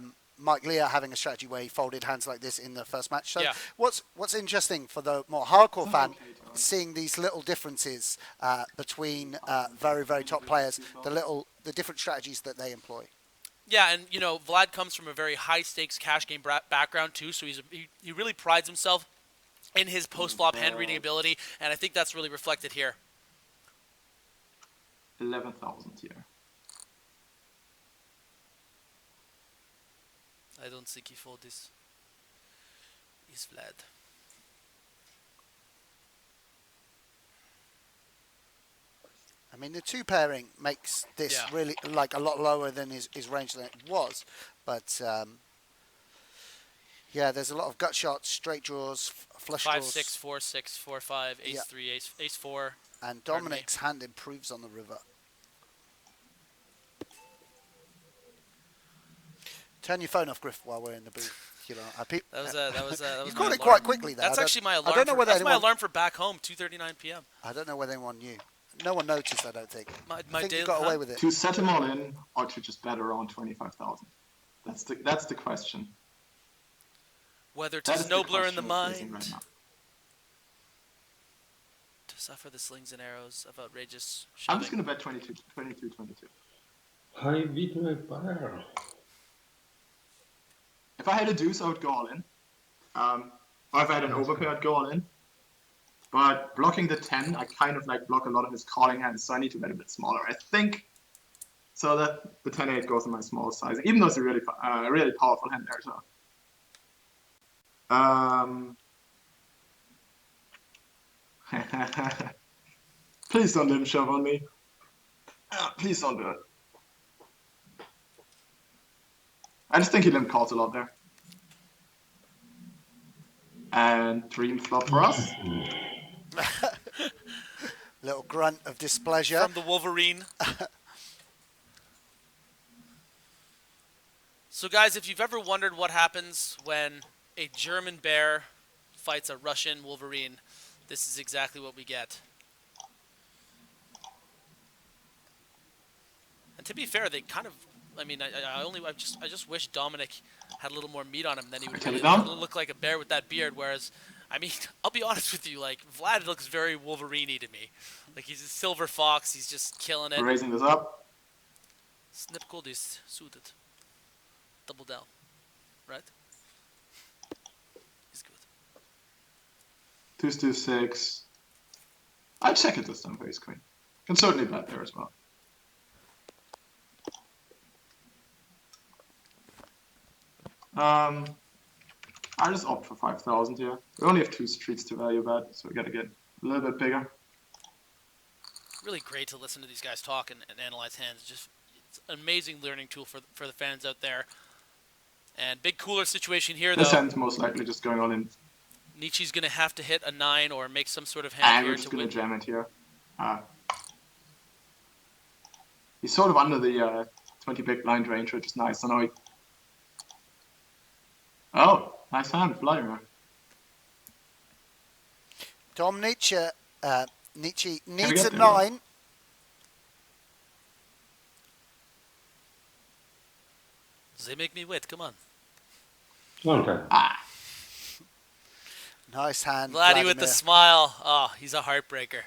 Leah having a strategy where he folded hands like this in the first match. So what's interesting for the more hardcore fan is seeing these little differences between very, very top players, the different strategies that they employ. Yeah, and Vlad comes from a very high stakes cash game background too, so he really prides himself in his post-flop hand reading ability, and I think that's really reflected here. 11,000 here. I don't think he fold this. Is Vlad. I mean, the 2 pairing makes this really like a lot lower than his range than it was, but yeah, there's a lot of gut shots, straight draws, flush draws. 5-6, 4-6, 4-5, Ace-3, Ace-4. And Dominik's hand improves on the river. Turn your phone off, Griff, while we're in the booth. That was you called it quite quickly, though. That's actually my alarm. That's my alarm for back home, 2:39 p.m. I don't know whether anyone knew. No one noticed, I don't think. My I think daily, you got away with it. To set them all in, or to just bet around 25,000? That's the question. Whether to nobler in the mind, right to suffer the slings and arrows of outrageous shoving. I'm just going to bet 22. I beat my pair. If I had a deuce, I would go all in. Or if I had an overpair, I'd go all in. But blocking the 10, I kind of like block a lot of his calling hands, so I need to bet a bit smaller. I think So that the 10-8 goes in my small size, even though it's a really really powerful hand there. So. Please don't limb shove on me. Please don't do it. I just think he limb calls a lot there. And dream flop for us. Little grunt of displeasure. From the Wolverine. So guys, if you've ever wondered what happens when a German bear fights a Russian Wolverine, this is exactly what we get. And to be fair, they kind of, I mean, I just wish Dominik had a little more meat on him, then he would really look like a bear with that beard. Whereas, I mean, I'll be honest with you, like Vlad looks very Wolverine-y to me. Like he's a silver fox, he's just killing it. We're raising this up. Snip cold is suited. Double down, right? He's good. 2-6. I'll check it this time for ace queen. Can certainly bet there as well. I just opt for 5,000 here. We only have 2 streets to value bet, so we gotta get a little bit bigger. Really great to listen to these guys talk and analyze hands. Just it's an amazing learning tool for the fans out there. And big cooler situation here, though. This hand's most likely just going all in. Nitsche's going to have to hit a 9 or make some sort of hand And here we're just to going win. to jam it here. He's sort of under the 20 big blind range, which is nice. So now oh, nice hand, Vladimir. Dom Nitsche needs a 9. They make me wait, come on. Okay. Nice hand, Vladdy Vladimir. with the smile. Oh, he's a heartbreaker.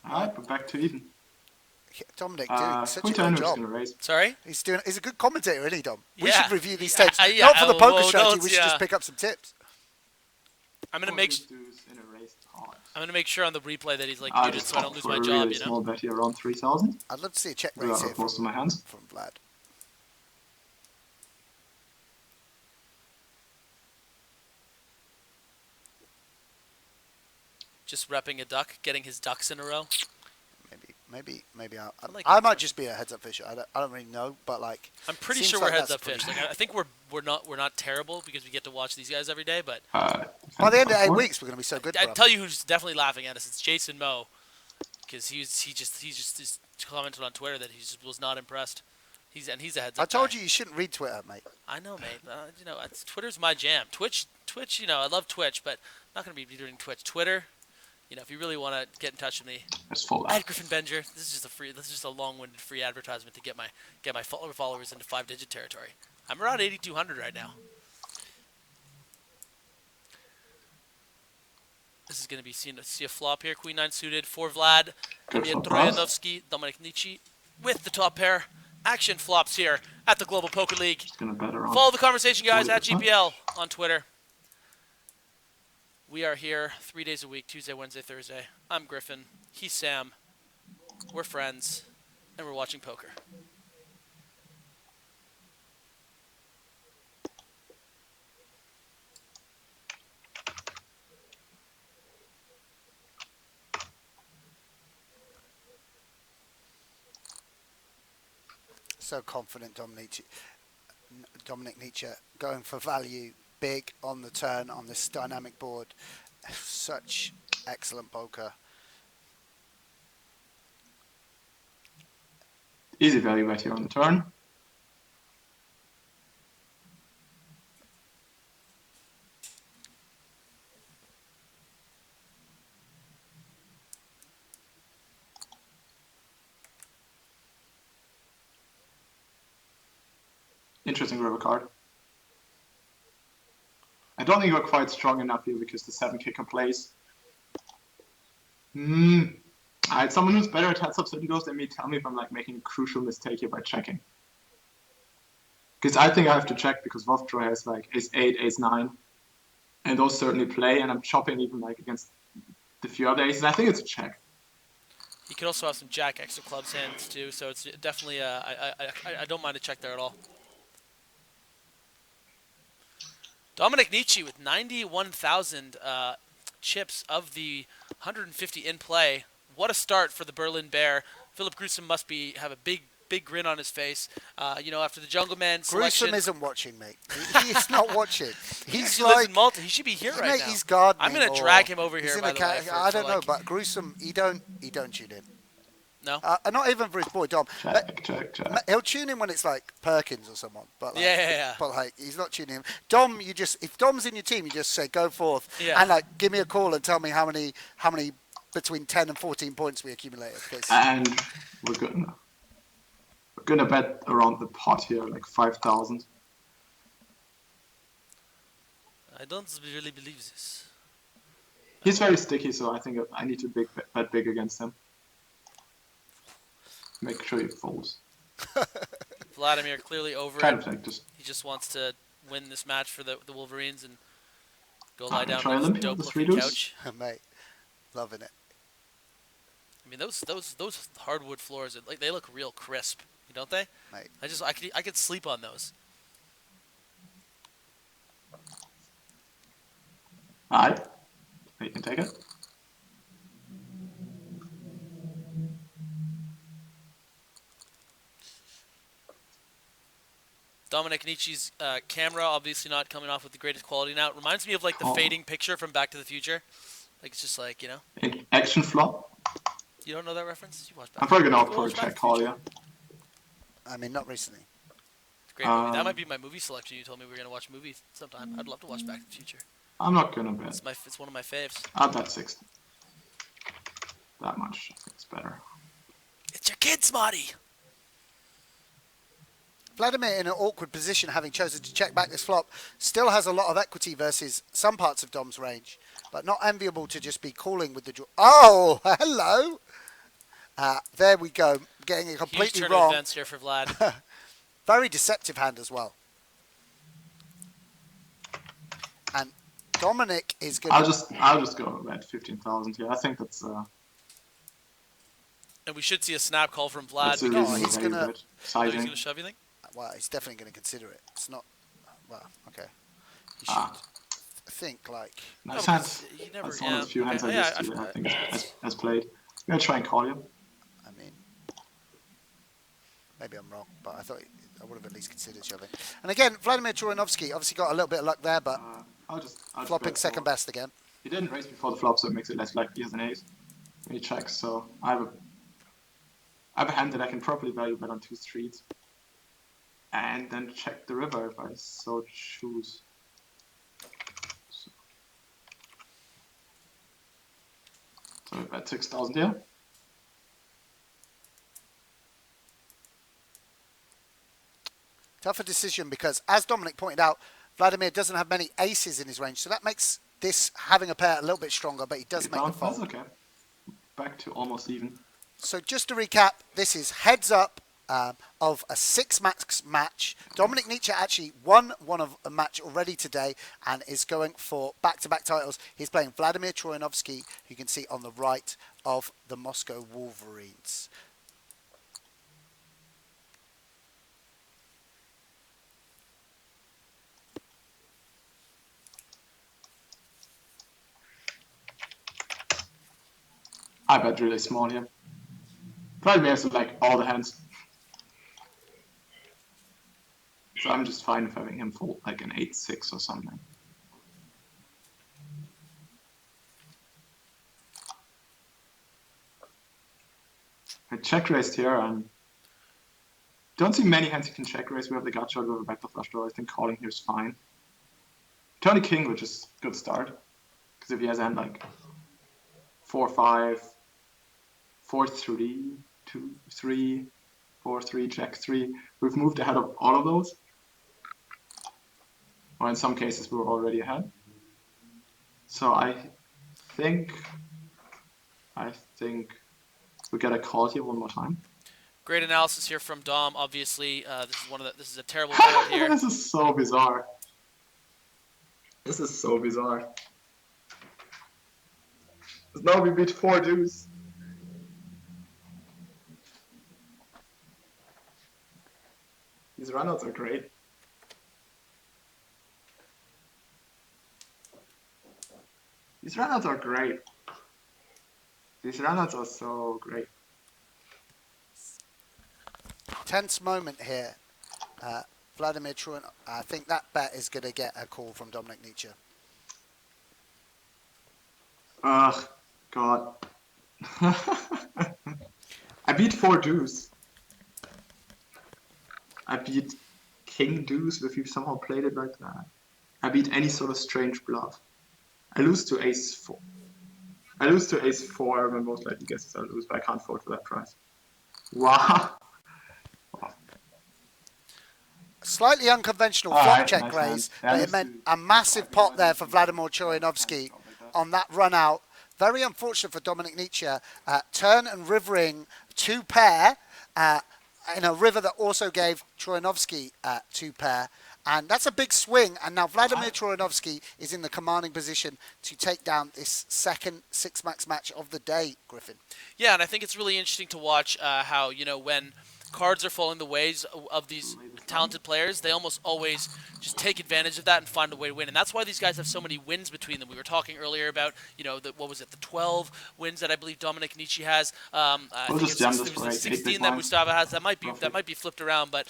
Alright, we're back to even. Yeah, Dominik doing such a Queen good Turner is job. going to raise. Sorry? He's a good commentator, isn't he, Dom? We Yeah. should review these tapes. Yeah, Not for the poker well, strategy, notes, we should yeah. just pick up some tips. I'm going to make sure on the replay that he's like muted so I don't lose my job, really small bet here around 3,000. I'd love to see a check raise here most of my hands. from Vlad. Just repping a duck, getting his ducks in a row. Maybe like I that. might just be a heads up fisher. I don't really know, but like I'm pretty seems sure like we're heads that's up fish. pretty- Like I think we're not terrible because we get to watch these guys every day, but By the end of 8 weeks, we're going to be so good. I bro. tell you who's definitely laughing at us. It's Jason Moe, because he just commented on Twitter that he just was not impressed. He's a heads up. I told guy. you shouldn't read Twitter, mate. I know, mate. You know, Twitter's my jam. Twitch. You know, I love Twitch, but I'm not going to be doing Twitch. Twitter. You know, if you really want to get in touch with me, at Griffin Benger. This is just a long-winded free advertisement to get my followers into 5-digit territory. I'm around 8,200 right now. This is going to be see a flop here. Queen 9 suited for Vlad. Leah, Troyanovskiy, Dominik Nitsche with the top pair. Action flops here at the Global Poker League. Follow the conversation, guys, at GPL on Twitter. We are here 3 days a week, Tuesday, Wednesday, Thursday. I'm Griffin. He's Sam. We're friends. And we're watching poker. So confident, Dominik Nitsche, going for value big on the turn on this dynamic board. Such excellent poker. Easy value bet here on the turn. Interesting river card. I don't think we're quite strong enough here because the 7 kicker plays. I had someone who's better at heads up certain goes than me tell me if I'm like making a crucial mistake here by checking. Because I think I have to check because Wolftroy has like ace 8, ace 9. And those certainly play, and I'm chopping even like against the few other aces. I think it's a check. He could also have some jack extra clubs hands too, so it's definitely I don't mind a check there at all. Dominik Nitsche with 91,000 chips of the 150 in play. What a start for the Berlin Bear. Philip Gruesome must have a big grin on his face. After the Jungle Man selection. Gruesome isn't watching, mate. He's not watching. He's he like, lives in Malta. He should be here right mate, now. he's gardening. I'm gonna drag him over here. By the way, I don't know, but Gruesome, he don't tune in. No. Not even for his boy Dom. Check. He'll tune in when it's like Perkins or someone. But like, yeah. But like, he's not tuning in. Dom, if Dom's in your team, you just say go forth and like give me a call and tell me how many between 10 and 14 points we accumulated. And we're gonna bet around the pot here, like 5,000. I don't really believe this. He's very sticky, so I think I need to bet big against him. Make sure he folds. Vladimir clearly over Kind it. of like just. He just wants to win this match for the Wolverines and go lie down try on limp his here with the dope-looking 3 deuce. couch. Mate, loving it. I mean, those hardwood floors, they look real crisp, don't they? Mate. I could sleep on those. Alright. You can take it. Dominik Nitsche's camera obviously not coming off with the greatest quality now. It reminds me of like the fading picture from Back to the Future. Like it's just like, Action flop. You don't know that reference? You watch Back. I'm probably gonna opt for a check call, yeah. I mean, not recently. It's a great movie. That might be my movie selection. You told me we were gonna watch movies sometime. I'd love to watch Back to the Future. I'm not gonna bet. It's one of my faves. I'll bet 60. That much. It's better. It's your kid, Smarty. Vladimir, in an awkward position, having chosen to check back this flop, still has a lot of equity versus some parts of Dom's range, but not enviable to just be calling with the draw. Oh, hello. There we go. Getting it completely Huge turn wrong. of events here for Vlad. Very deceptive hand as well. And Dominik is going to... I'll just go at 15,000 here. I think that's... And we should see a snap call from Vlad. That's a he's going to... He's going to shove, you think? Well, he's definitely going to consider it. It's not... Well, okay. You should think, like... Nice hands. Never, that's one of the few hands I think has played. I'm going to try and call you. I mean... Maybe I'm wrong, but I thought I would have at least considered shoving. And again, Vladimir Troyanovskiy obviously got a little bit of luck there, but I'll just flopping second best again. He didn't raise before the flop, so it makes it less likely he has an ace when he checks. So I have a hand that I can properly value bet on 2 streets, and then check the river if I so choose. So I bet 6,000 here. Tougher decision because, as Dominik pointed out, Vladimir doesn't have many aces in his range, so that makes this having a pair a little bit stronger, but he does make the fold. That's okay. Back to almost even. So just to recap, this is heads up of a 6-max match. Dominik Nitsche actually won one of a match already today and is going for back-to-back titles. He's playing Vladimir Troyanovskiy, who you can see on the right of the Moscow Wolverines. I bet really small here. Vladimir has like all the hands. So I'm just fine with having him fold like an 8-6 or something. I check raised here and don't see many hands you can check raise. We have the gut shot with a backdoor flush draw. I think calling here is fine. Turn king, which is a good start. Because if he has a hand like 4-5, 4-3, 2-3, 4-3, jack 3. We've moved ahead of all of those. Or in some cases we were already ahead. So I think we get a call here one more time. Great analysis here from Dom. Obviously, this is a terrible board here. This is so bizarre. This is so bizarre. Now we beat 4 deuce. These runouts are great. These runouts are great. These runouts are so great. Tense moment here. Vladimir Troyan, I think that bet is going to get a call from Dominik Nitsche. Ugh, God. I beat 4 deuce. I beat king deuce if you somehow played it like that. I beat any sort of strange bluff. I lose to ace 4. I lose to ace 4 when most likely guesses I lose, but I can't fold for that price. Wow. Slightly unconventional flop check raise, but it meant a massive pot there for Vladimir Troyanovskiy on that run out. Very unfortunate for Dominik Nitsche. Turn and rivering 2 pair in a river that also gave Troyanovskiy 2 pair. And that's a big swing. And now Vladimir Troyanovskiy is in the commanding position to take down this second 6-max match of the day, Griffin. Yeah, and I think it's really interesting to watch how, when cards are falling the ways of these talented players, they almost always just take advantage of that and find a way to win. And that's why these guys have so many wins between them. We were talking earlier about, the 12 wins that I believe Dominik Nitsche has. I think it was 16 that Mustapha has. That might be flipped around, but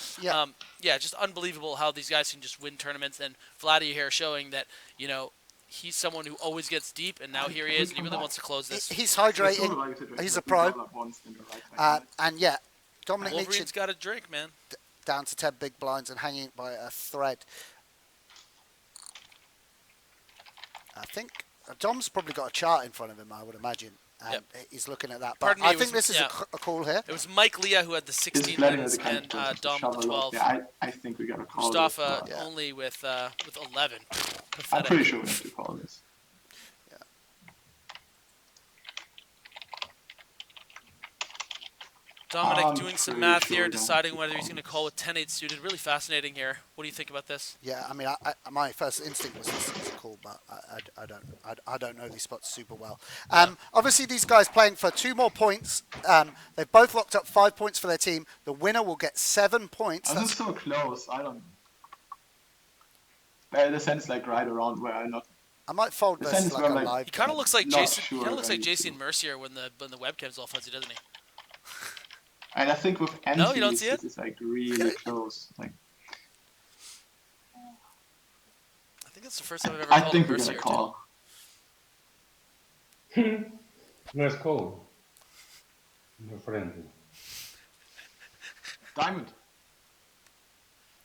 just unbelievable how these guys can just win tournaments. And Vladdy here showing that, he's someone who always gets deep, and now here he is, and he really wants to close this. He's hydrating. He's a pro. And yeah, Dominik Wolverine's Nitsche got a drink, man. Down to 10 big blinds and hanging by a thread. I think Dom's probably got a chart in front of him, I would imagine. And he's looking at that. But I think this is a call here. It was Mike Leah who had the 16 wins and Dom with the 12. Yeah, I think we got to call Mustapha only with 11. Pathetic. I'm pretty sure we have to call this. Dominik doing some math here, deciding whether he's going to call with 10-8 suited. Really fascinating here. What do you think about this? Yeah, I mean, my first instinct was this is a call, but I don't know these spots super well. Obviously, these guys playing for 2 more points. They've both locked up 5 points for their team. The winner will get 7 points. This is so close. I don't. Well, the sense like right around where I'm not. I might fold this like a live. He kind of looks like Jason. He kind of looks like Jason Mercier when the webcam's all fuzzy, doesn't he? And I think with Andy, no, you don't see it? It's like really close. Like, I think that's the first time I've ever called think we're Mercier gonna call. Nice call. My friend. Diamond.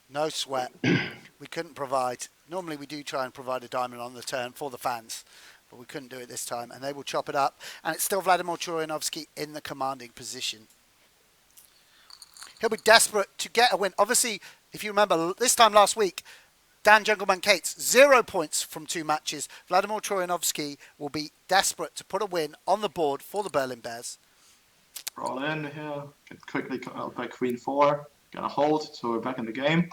No sweat. We couldn't provide. Normally we do try and provide a diamond on the turn for the fans, but we couldn't do it this time. And they will chop it up. And it's still Vladimir Troyanovskiy in the commanding position. He'll be desperate to get a win. Obviously, if you remember, this time last week, Dan Jungleman Cates, 0 points from 2 matches. Vladimir Troyanovskiy will be desperate to put a win on the board for the Berlin Bears. Roll in here. Get quickly out by Queen 4. Gonna hold, so we're back in the game.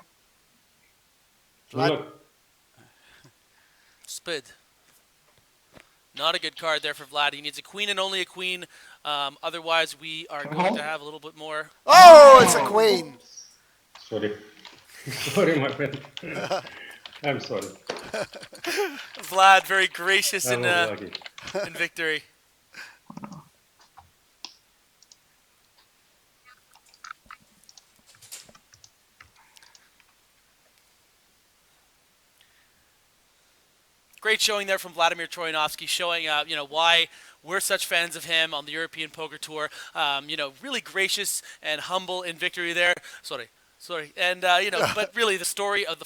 Look. Spid. Not a good card there for Vlad. He needs a queen and only a queen. Otherwise, we are going to have a little bit more. Oh, it's a queen. Sorry. Sorry, my friend. I'm sorry. Vlad, very gracious I'm in victory. Great showing there from Vladimir Troyanovskiy, showing why we're such fans of him on the European Poker Tour. Really gracious and humble in victory there. Sorry. And but really the story of the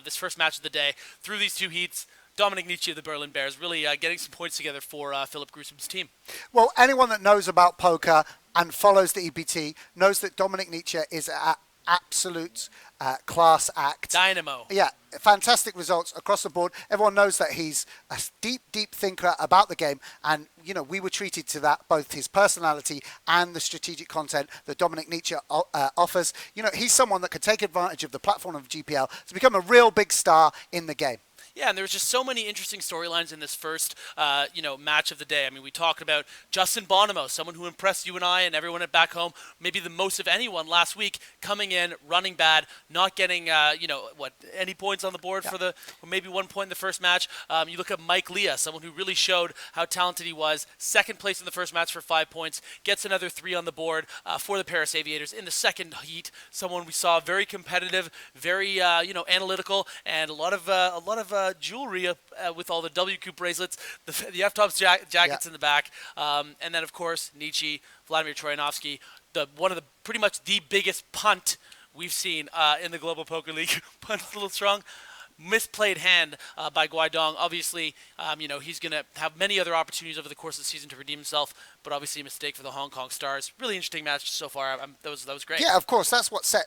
this first match of the day through these 2 heats. Dominik Nitsche of the Berlin Bears really getting some points together for Philip Gruesom's team. Well, anyone that knows about poker and follows the EPT knows that Dominik Nitsche is at absolute class act. Dynamo. Yeah, fantastic results across the board. Everyone knows that he's a deep thinker about the game. And, we were treated to that, both his personality and the strategic content that Dominik Nitsche offers. He's someone that could take advantage of the platform of GPL to become a real big star in the game. Yeah, and there was just so many interesting storylines in this first, match of the day. I mean, we talked about Justin Bonomo, someone who impressed you and I and everyone at back home, maybe the most of anyone last week, coming in, running bad, not getting, any points on the board for or maybe 1 point in the first match. You look at Mike Leah, someone who really showed how talented he was. Second place in the first match for 5 points, gets another 3 on the board for the Paris Aviators in the second heat. Someone we saw very competitive, very analytical, and a lot of jewelry with all the W Coupe bracelets, the F-Tops jackets in the back, and then of course Nitsche, Vladimir Troyanovskiy, one of the pretty much the biggest punt we've seen in the Global Poker League. Punt's a little strong. Misplayed hand by Guidong. Obviously, he's going to have many other opportunities over the course of the season to redeem himself, but obviously a mistake for the Hong Kong Stars. Really interesting match so far. That was great. Yeah, of course. That's what set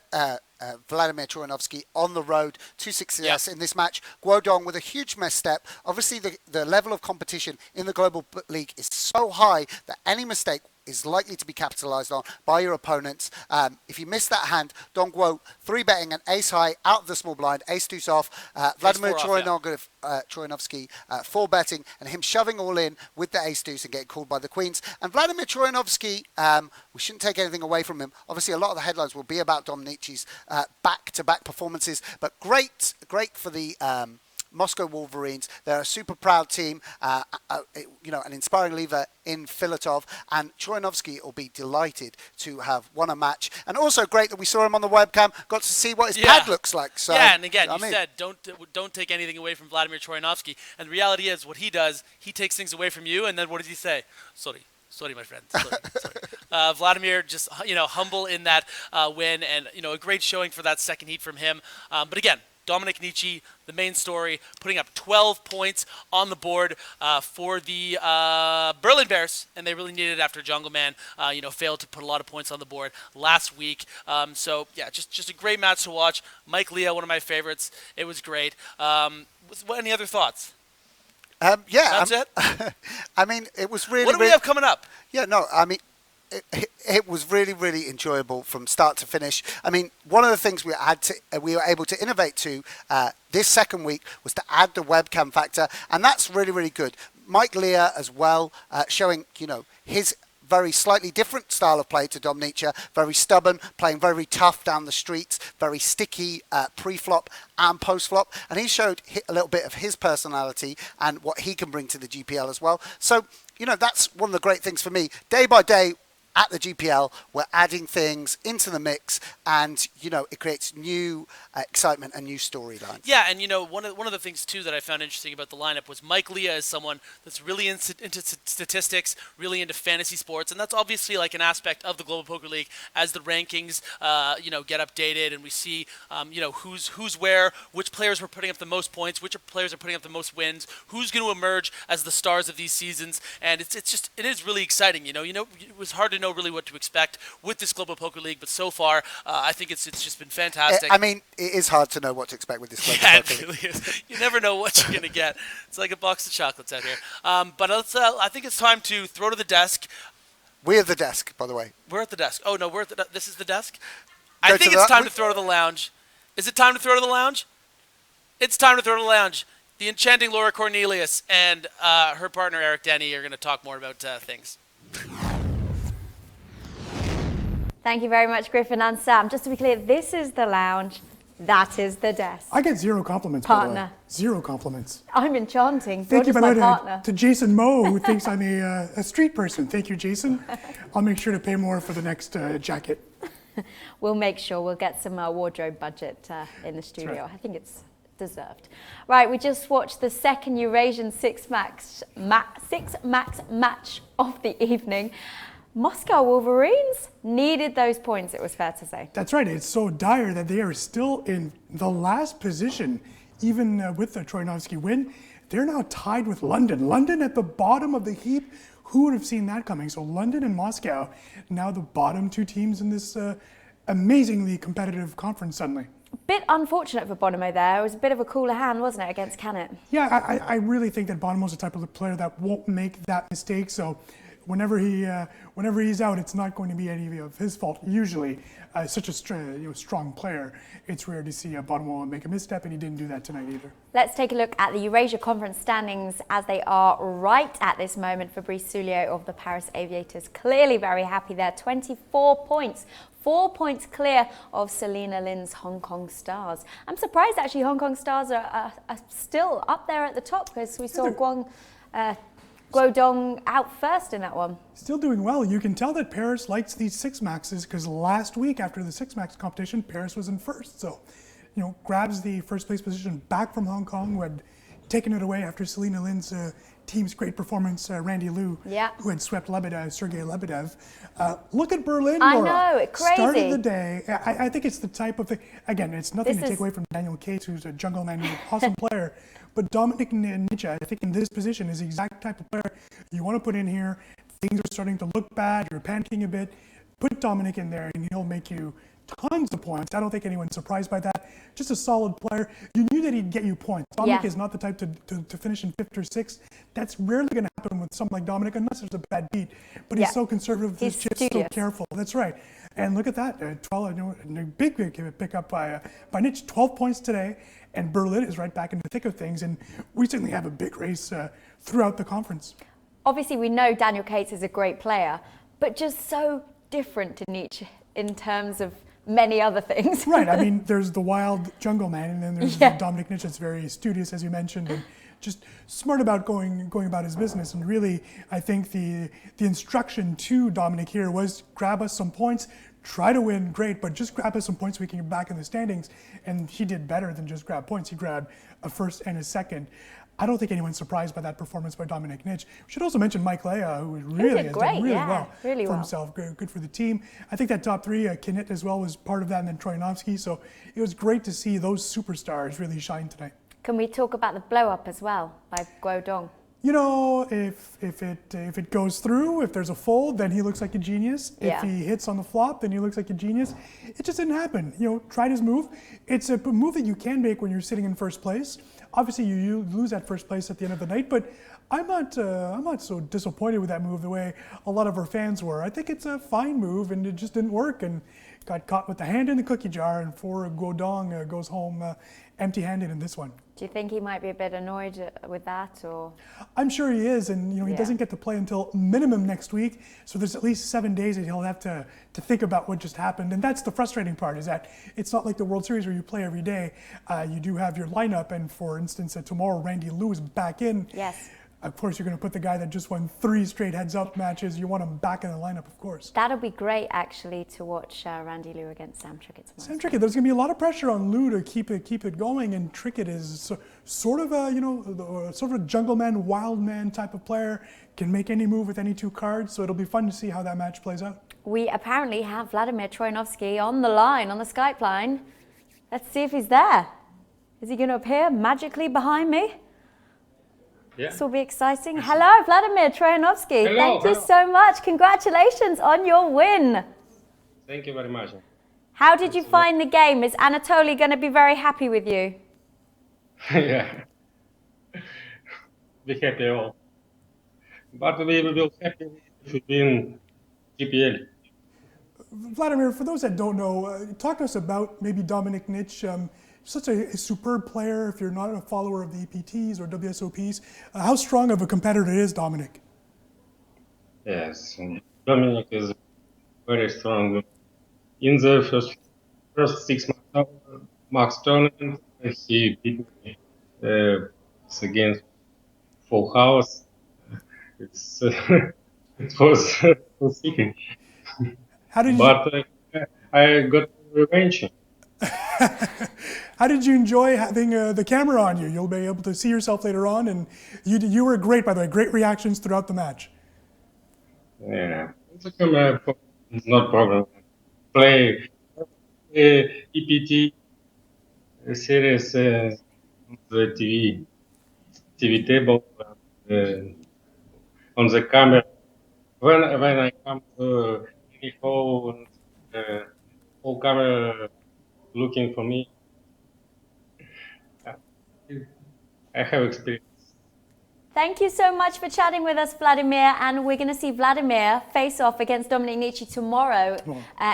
Vladimir Troyanovskiy on the road to success in this match. Guidong with a huge misstep. Obviously, the level of competition in the Global League is so high that any mistake is likely to be capitalized on by your opponents. If you miss that hand, Dong Guo 3-betting an ace high out of the small blind, ace deuce off. Vladimir Troyanovskiy 4-betting and him shoving all in with the ace deuce and getting called by the queens. And Vladimir Troyanovskiy, we shouldn't take anything away from him. Obviously, a lot of the headlines will be about Dominik Nitsche's back-to-back performances, but great for the Moscow Wolverines. They're a super proud team, an inspiring leader in Filatov, and Troyanovskiy will be delighted to have won a match. And also great that we saw him on the webcam, got to see what his pad looks like. So, yeah, and again, said don't take anything away from Vladimir Troyanovskiy. And the reality is, what he does, he takes things away from you, and then what does he say? Sorry, my friend. Sorry. Vladimir just, humble in that win, and, a great showing for that second heat from him. But again, Dominik Nitsche, the main story, putting up 12 points on the board for the Berlin Bears, and they really needed it after Jungle Man, failed to put a lot of points on the board last week. Just a great match to watch. Mike Leah, one of my favorites. It was great. Any other thoughts? That's it? I mean, it was really... What do we have coming up? Yeah, no, I mean... It was really, really enjoyable from start to finish. I mean, one of the things we were able to innovate to this second week was to add the webcam factor, and that's really, really good. Mike Leah as well, showing, his very slightly different style of play to Dom Nitsche, very stubborn, playing very tough down the streets, very sticky pre-flop and post-flop, and he showed a little bit of his personality and what he can bring to the GPL as well. So, that's one of the great things for me. Day by day, at the GPL, we're adding things into the mix, and it creates new excitement and new storylines. Yeah, and one of the things too that I found interesting about the lineup was Mike Leah is someone that's really into statistics, really into fantasy sports, and that's obviously like an aspect of the Global Poker League as the rankings get updated, and we see who's where, which players were putting up the most points, which players are putting up the most wins, who's going to emerge as the stars of these seasons, and it is really exciting. It was hard to know really what to expect with this Global Poker League, but so far I think it's just been fantastic. I mean, it is hard to know what to expect with this Global Poker League. It really is. You never know what you're going to get. It's like a box of chocolates out here. But I think it's time to throw to the desk. We're the desk, by the way. We're at the desk. Oh, no, this is the desk? I think it's time to throw to the lounge. Is it time to throw to the lounge? It's time to throw to the lounge. The enchanting Laura Cornelius and her partner Eric Denny are going to talk more about things. Thank you very much, Griffin and Sam. Just to be clear, this is the lounge, that is the desk. I get 0 compliments, partner. By the way. 0 compliments. I'm enchanting. Thank you, my partner. to Jason Moe, who thinks I'm a street person. Thank you, Jason. I'll make sure to pay more for the next jacket. We'll make sure we'll get some wardrobe budget in the studio. Right. I think it's deserved. Right, we just watched the second Eurasian six max match of the evening. Moscow Wolverines needed those points, it was fair to say. That's right. It's so dire that they are still in the last position, even with the Troyanovskiy win. They're now tied with London. London at the bottom of the heap. Who would have seen that coming? So London and Moscow, now the bottom 2 teams in this amazingly competitive conference suddenly. A bit unfortunate for Bonomo there. It was a bit of a cooler hand, wasn't it, against Kanit? Yeah, I really think that Bonomo's the type of player that won't make that mistake. So whenever he's out, it's not going to be any of his fault. Usually, such a strong player, it's rare to see a Bonomo make a misstep, and he didn't do that tonight either. Let's take a look at the EurAsia Conference standings as they are right at this moment. Fabrice Soulier of the Paris Aviators clearly very happy there. 24 points. 4 points clear of Selena Lin's Hong Kong Stars. I'm surprised actually Hong Kong Stars are still up there at the top because we saw Guodong out first in that one. Still doing well. You can tell that Paris likes these Six Maxes because last week after the Six Max competition, Paris was in first. So, grabs the first place position back from Hong Kong, who had taken it away after Selena Lin's team's great performance, Randy Liu, who had swept Sergei Lebedev. Look at Berlin, I Laura. know, it's crazy. Started the day. I think it's the type of thing. Again, it's nothing to take away from Daniel Cates, who's a jungle man, who's an awesome player. But Dominik Nitsche, I think in this position, is the exact type of player you want to put in here. Things are starting to look bad. You're panicking a bit. Put Dominik in there, and he'll make you tons of points. I don't think anyone's surprised by that. Just a solid player. You knew that he'd get you points. Dominik is not the type to finish in 5th or 6th. That's rarely going to happen with someone like Dominik, unless there's a bad beat. But he's so conservative with his chips, so careful. That's right. And look at that. 12, big pickup by Nitsche. 12 points today. And Berlin is right back in the thick of things. And we certainly have a big race throughout the conference. Obviously, we know Daniel Cates is a great player, but just so different to Nitsche in terms of many other things. Right. I mean, there's the wild jungle man, and then there's Dominik Nitsche that's very studious, as you mentioned, and just smart about going about his business. And really, I think the instruction to Dominik here was grab us some points, try to win, great, but just grab us some points so we can get back in the standings. And he did better than just grab points. He grabbed a first and a second. I don't think anyone's surprised by that performance by Dominik Nitsche. We should also mention Mike Leah, who really has done really well for himself. Good for the team. I think that top three, Kanit as well was part of that, and then Troyanovskiy. So it was great to see those superstars really shine tonight. Can we talk about the blow up as well by Guodong? If it goes through, if there's a fold, then he looks like a genius. If he hits on the flop, then he looks like a genius. It just didn't happen. Tried his move. It's a move that you can make when you're sitting in first place. Obviously, you lose that first place at the end of the night, but I'm not so disappointed with that move the way a lot of our fans were. I think it's a fine move, and it just didn't work, and got caught with the hand in the cookie jar, and Guodong goes home empty-handed in this one. Do you think he might be a bit annoyed with that, or? I'm sure he is, and he doesn't get to play until minimum next week, so there's at least 7 days that he'll have to think about what just happened, and that's the frustrating part, is that it's not like the World Series where you play every day. You do have your lineup, and for instance, tomorrow Randy Liu is back in. Yes. Of course, you're going to put the guy that just won 3 straight heads-up matches. You want him back in the lineup, of course. That'll be great, actually, to watch Randy Liu against Sam Trickett tomorrow. Sam Trickett, there's going to be a lot of pressure on Liu to keep it going, and Trickett is sort of a jungle man, wild man type of player. Can make any move with any 2 cards, so it'll be fun to see how that match plays out. We apparently have Vladimir Troyanovskiy on the line, on the Skype line. Let's see if he's there. Is he going to appear magically behind me? Yeah. This will be exciting. Hello, Vladimir Troyanovskiy. Hello, Thank you so much. Congratulations on your win. Thank you very much. How did you find the game? Is Anatoly going to be very happy with you? Yeah. Be happy all. But we will be happy if we win GPL. Vladimir, for those that don't know, talk to us about maybe Dominik Nitsche. Such a superb player. If you're not a follower of the EPTs or WSOPs, how strong of a competitor is Dominik? Yes, Dominik is very strong. In the first 6 max tournament, he beat me against full house. It was speaking. But I got revenge. How did you enjoy having the camera on you? You'll be able to see yourself later on, and you were great, by the way. Great reactions throughout the match. Yeah, it's a camera. It's not problem. Play EPT series on the TV table on the camera. When I come to any hole, whole camera looking for me. I have experience. Thank you so much for chatting with us, Vladimir. And we're going to see Vladimir face off against Dominik Nitsche tomorrow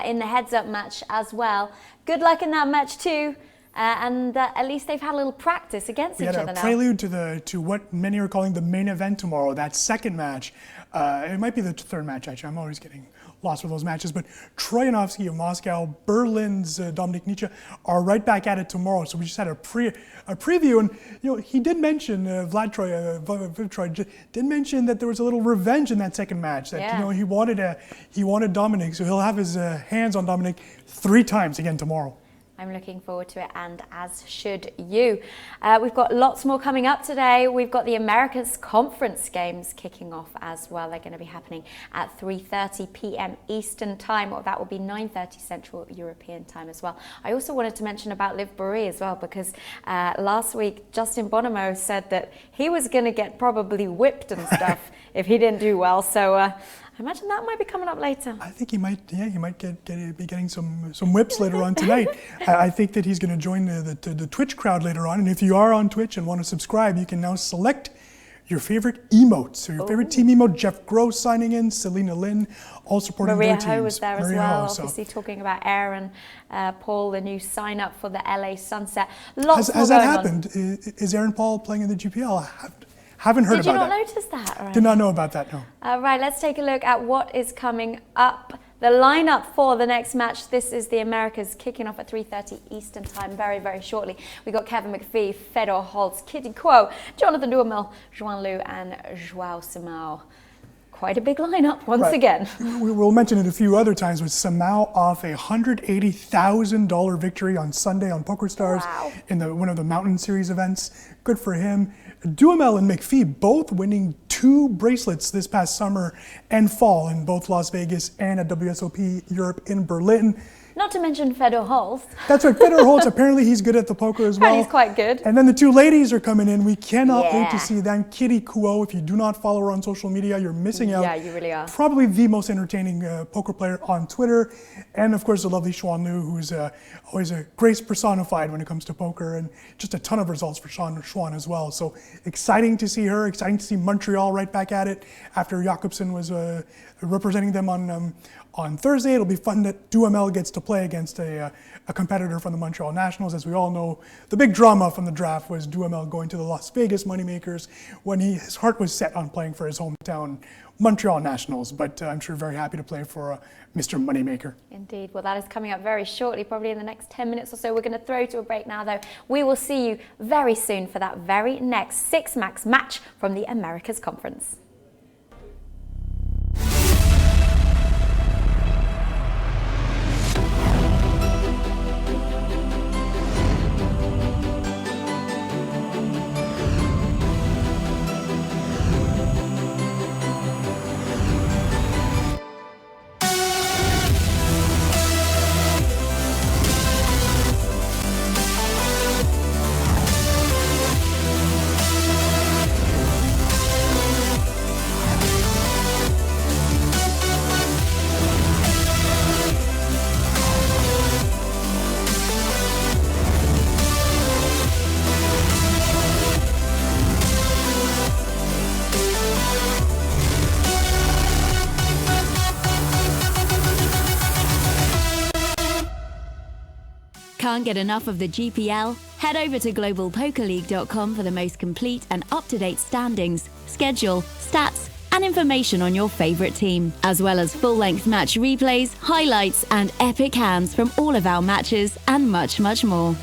in the heads-up match as well. Good luck in that match too. And at least they've had a little practice against each other now. We had a prelude to what many are calling the main event tomorrow, that second match. It might be the third match, actually. I'm always getting lost with those matches. But Troyanovskiy of Moscow, Berlin's Dominik Nitsche are right back at it tomorrow. So we just had a preview. And he did mention, Viv Troy did mention that there was a little revenge in that second match. That he wanted Dominik. So he'll have his hands on Dominik 3 times again tomorrow. I'm looking forward to it, and as should you. We've got lots more coming up today. We've got the Americas Conference games kicking off as well. They're going to be happening at 3:30 p.m. Eastern Time, or that will be 9:30 Central European Time as well. I also wanted to mention about Liv Boeree as well, because last week Justin Bonomo said that he was going to get probably whipped and stuff if he didn't do well. So I imagine that might be coming up later. I think he might be getting some whips later on tonight. I think that he's going to join the Twitch crowd later on. And if you are on Twitch and want to subscribe, you can now select your favorite emotes. So your favorite team emote, Jeff Gross signing in, Selena Lynn, all supporting Maria their teams. Ho was there as well, so. obviously talking about Aaron Paul, the new sign-up for the LA Sunset. Lots Has that happened? Is Aaron Paul playing in the GPL? Haven't heard about that. Did you not notice that? Right. Did not know about that, no. Right, let's take a look at what is coming up. The lineup for the next match. This is the Americas kicking off at 3:30 Eastern Time very, very shortly. We got Kevin McPhee, Fedor Holtz, Kitty Kuo, Jonathan Duhamel, Juan Liu, and João Simão. Quite a big lineup once again. We'll mention it a few other times, with Simão off a $180,000 victory on Sunday on PokerStars in one of the Mountain Series events. Good for him. Duhamel and McPhee both winning 2 bracelets this past summer and fall in both Las Vegas and at WSOP Europe in Berlin. Not to mention Fedor Holtz. That's right, Fedor Holtz. Apparently he's good at the poker as well. He's quite good. And then the 2 ladies are coming in. We cannot wait to see them. Kitty Kuo, if you do not follow her on social media, you're missing out. Yeah, you really are. Probably the most entertaining poker player on Twitter. And of course, the lovely Xuan Liu, who's always a grace personified when it comes to poker, and just a ton of results for Xuan as well. So exciting to see her, exciting to see Montreal right back at it after Jakobsen was representing them on Thursday. It'll be fun that Duhamel gets to play against a competitor from the Montreal Nationals. As we all know, the big drama from the draft was Duhamel going to the Las Vegas Moneymakers when his heart was set on playing for his hometown Montreal Nationals. But I'm sure very happy to play for Mr. Moneymaker. Indeed. Well, that is coming up very shortly, probably in the next 10 minutes or so. We're going to throw to a break now, though. We will see you very soon for that very next 6-max match from the Americas Conference. Can't get enough of the GPL? Head over to globalpokerleague.com for the most complete and up-to-date standings, schedule, stats, and information on your favorite team, as well as full-length match replays, highlights, and epic hands from all of our matches, and much, much more.